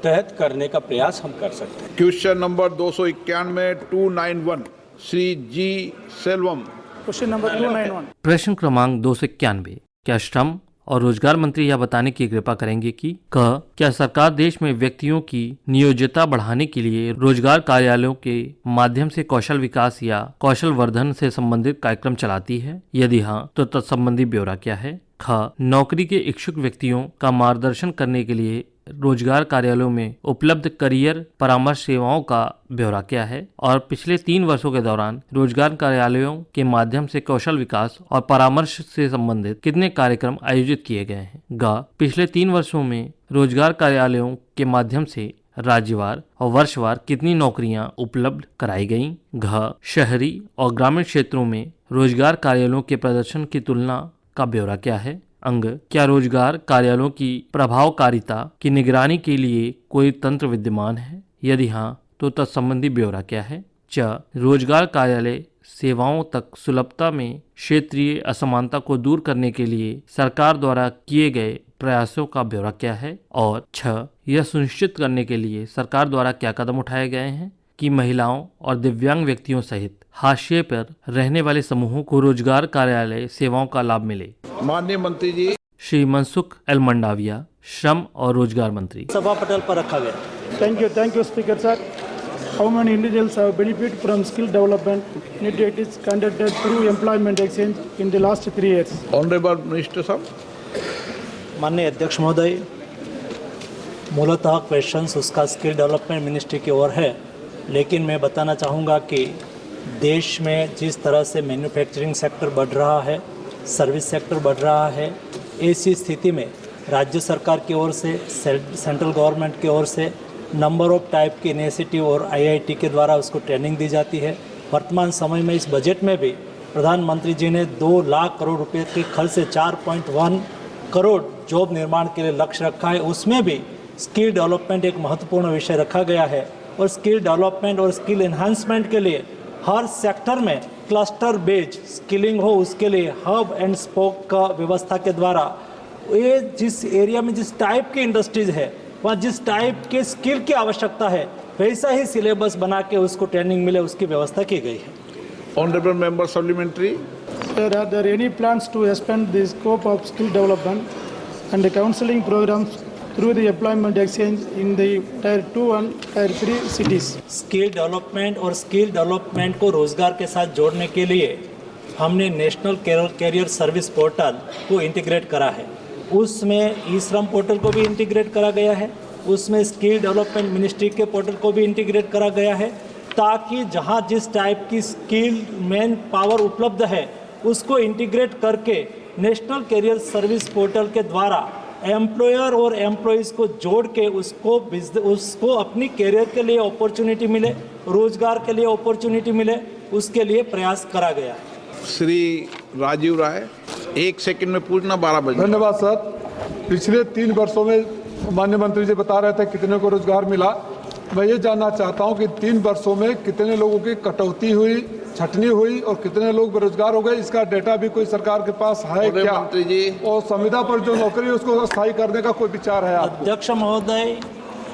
तहत करने का प्रयास हम कर सकते हैं। Question number 291 Shri G Selvam. Question number 291। प्रश्न क्रमांक 291। क्या श्रम और रोजगार मंत्री यह बताने की कृपा करेंगे कि क्या सरकार देश में व्यक्तियों की नियोजकता बढ़ाने के लिए रोजगार कार्यालयों के माध्यम से कौशल विकास या कौशल वर्धन से संबंधित कार्यक्रम चलाती है? यदि हाँ, तो तत्संबंधी ब्यौरा क्या है? नौकरी के इच्छुक व्यक्तियों का मार्गदर्शन करने के लिए रोजगार कार्यालयों में उपलब्ध करियर परामर्श सेवाओं का ब्यौरा क्या है? और पिछले 3 वर्षों के दौरान रोजगार कार्यालयों के माध्यम से कौशल विकास और परामर्श से संबंधित कितने कार्यक्रम आयोजित किए गए हैं? पिछले 3 वर्षों में रोजगार कार्यालयों के माध्यम से राज्यवार और वर्षवार कितनी नौकरियां उपलब्ध कराई गईं? शहरी और ग्रामीण क्षेत्रों में रोजगार कार्यालयों के प्रदर्शन की तुलना का ब्यौरा क्या है? क्या रोजगार कार्यालयों की प्रभावकारिता की निगरानी के लिए कोई तंत्र विद्यमान है? यदि हाँ, तो तत्संबंधी ब्यौरा क्या है? रोजगार कार्यालय सेवाओं तक सुलभता में क्षेत्रीय असमानता को दूर करने के लिए सरकार द्वारा किए गए प्रयासों का ब्यौरा क्या है? और यह सुनिश्चित करने के लिए सरकार द्वारा क्या कदम उठाए गए हैं कि महिलाओं और दिव्यांग व्यक्तियों सहित हाशिए पर रहने वाले समूहों को रोजगार कार्यालय सेवाओं का लाभ मिले? माननीय मंत्री जी। श्री मनसुख एल मंडाविया, श्रम और रोजगार मंत्री। सभा पटल पर रखा गया। Thank you speaker sir. How many individuals have benefit from skill development initiatives conducted through employment exchange in the last 3 years? Honourable minister साहब। माननीय अध्यक्ष महोदय, मूलतः क्वेश्चंस उसका स्किल डेवलपमेंट मिनिस्ट्री की ओर है, लेकिन मैं बताना चाहूँगा कि देश में जिस तरह से मैन्युफैक्चरिंग सेक्टर बढ़ रहा है, सर्विस सेक्टर बढ़ रहा है, ऐसी स्थिति में राज्य सरकार की ओर से, सेंट्रल गवर्नमेंट की ओर से नंबर ऑफ टाइप की इनिशिएटिव और आईआईटी के द्वारा उसको ट्रेनिंग दी जाती है। वर्तमान समय में इस बजट में भी प्रधानमंत्री जी ने 2 लाख करोड़ रुपए के खर्च से 4.1 करोड़ जॉब निर्माण के लिए लक्ष्य रखा है। उसमें भी स्किल डेवलपमेंट एक महत्वपूर्ण विषय रखा गया है और स्किल डेवलपमेंट और स्किल एनहांसमेंट के लिए हर सेक्टर में क्लस्टर बेस्ड स्किलिंग हो, उसके लिए हब एंड स्पोक का व्यवस्था के द्वारा ये जिस एरिया में जिस टाइप की इंडस्ट्रीज है वहाँ जिस टाइप के स्किल की आवश्यकता है वैसा ही सिलेबस बना के उसको ट्रेनिंग मिले, उसकी व्यवस्था की गई है। Honorable member supplementary. Sir, are there any plans to expand the scope of skill development and the counseling programs through the employment exchange in the Tier 2 and Tier 3 cities? Skill development और skill development को रोजगार के साथ जोड़ने के लिए हमने national career service portal को इंटीग्रेट करा है। उसमें ई श्रम पोर्टल को भी इंटीग्रेट करा गया है, उसमें स्किल डेवलपमेंट मिनिस्ट्री के पोर्टल को भी इंटीग्रेट करा गया है, ताकि जहां जिस टाइप की स्किल मैन पावर उपलब्ध है उसको इंटीग्रेट करके नेशनल कैरियर सर्विस पोर्टल के द्वारा एम्प्लॉयर और एम्प्लॉइज़ को जोड़ के उसको अपनी कैरियर के लिए अपॉर्चुनिटी मिले, रोजगार के लिए अपॉर्चुनिटी मिले, उसके लिए प्रयास करा गया है। श्री राजीव राय, 1 सेकंड में पूछना, 12 बजे। धन्यवाद सर। पिछले 3 वर्षों में माननीय मंत्री जी बता रहे थे कितने को रोजगार मिला। मैं ये जानना चाहता हूँ कि 3 वर्षों में कितने लोगों की कटौती हुई, छटनी हुई और कितने लोग बेरोजगार हो गए, इसका डेटा भी कोई सरकार के पास है क्या? मंत्री जी, और संविदा पर जो नौकरी है उसको स्थायी करने का कोई विचार है आपको? अध्यक्ष महोदय,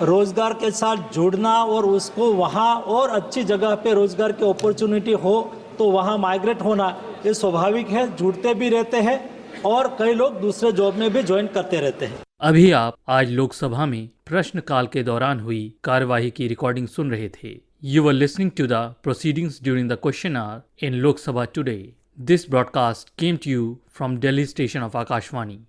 रोजगार के साथ जुड़ना और उसको वहाँ और अच्छी जगह पे रोजगार की अपॉर्चुनिटी हो तो वहाँ माइग्रेट होना ये स्वाभाविक है, जुड़ते भी रहते हैं और कई लोग दूसरे जॉब में भी ज्वाइन करते रहते हैं। अभी आप आज लोकसभा में प्रश्नकाल के दौरान हुई कार्यवाही की रिकॉर्डिंग सुन रहे थे। You were listening to the proceedings during the question hour in Lok Sabha today. This broadcast came to you from Delhi station of Akashvani.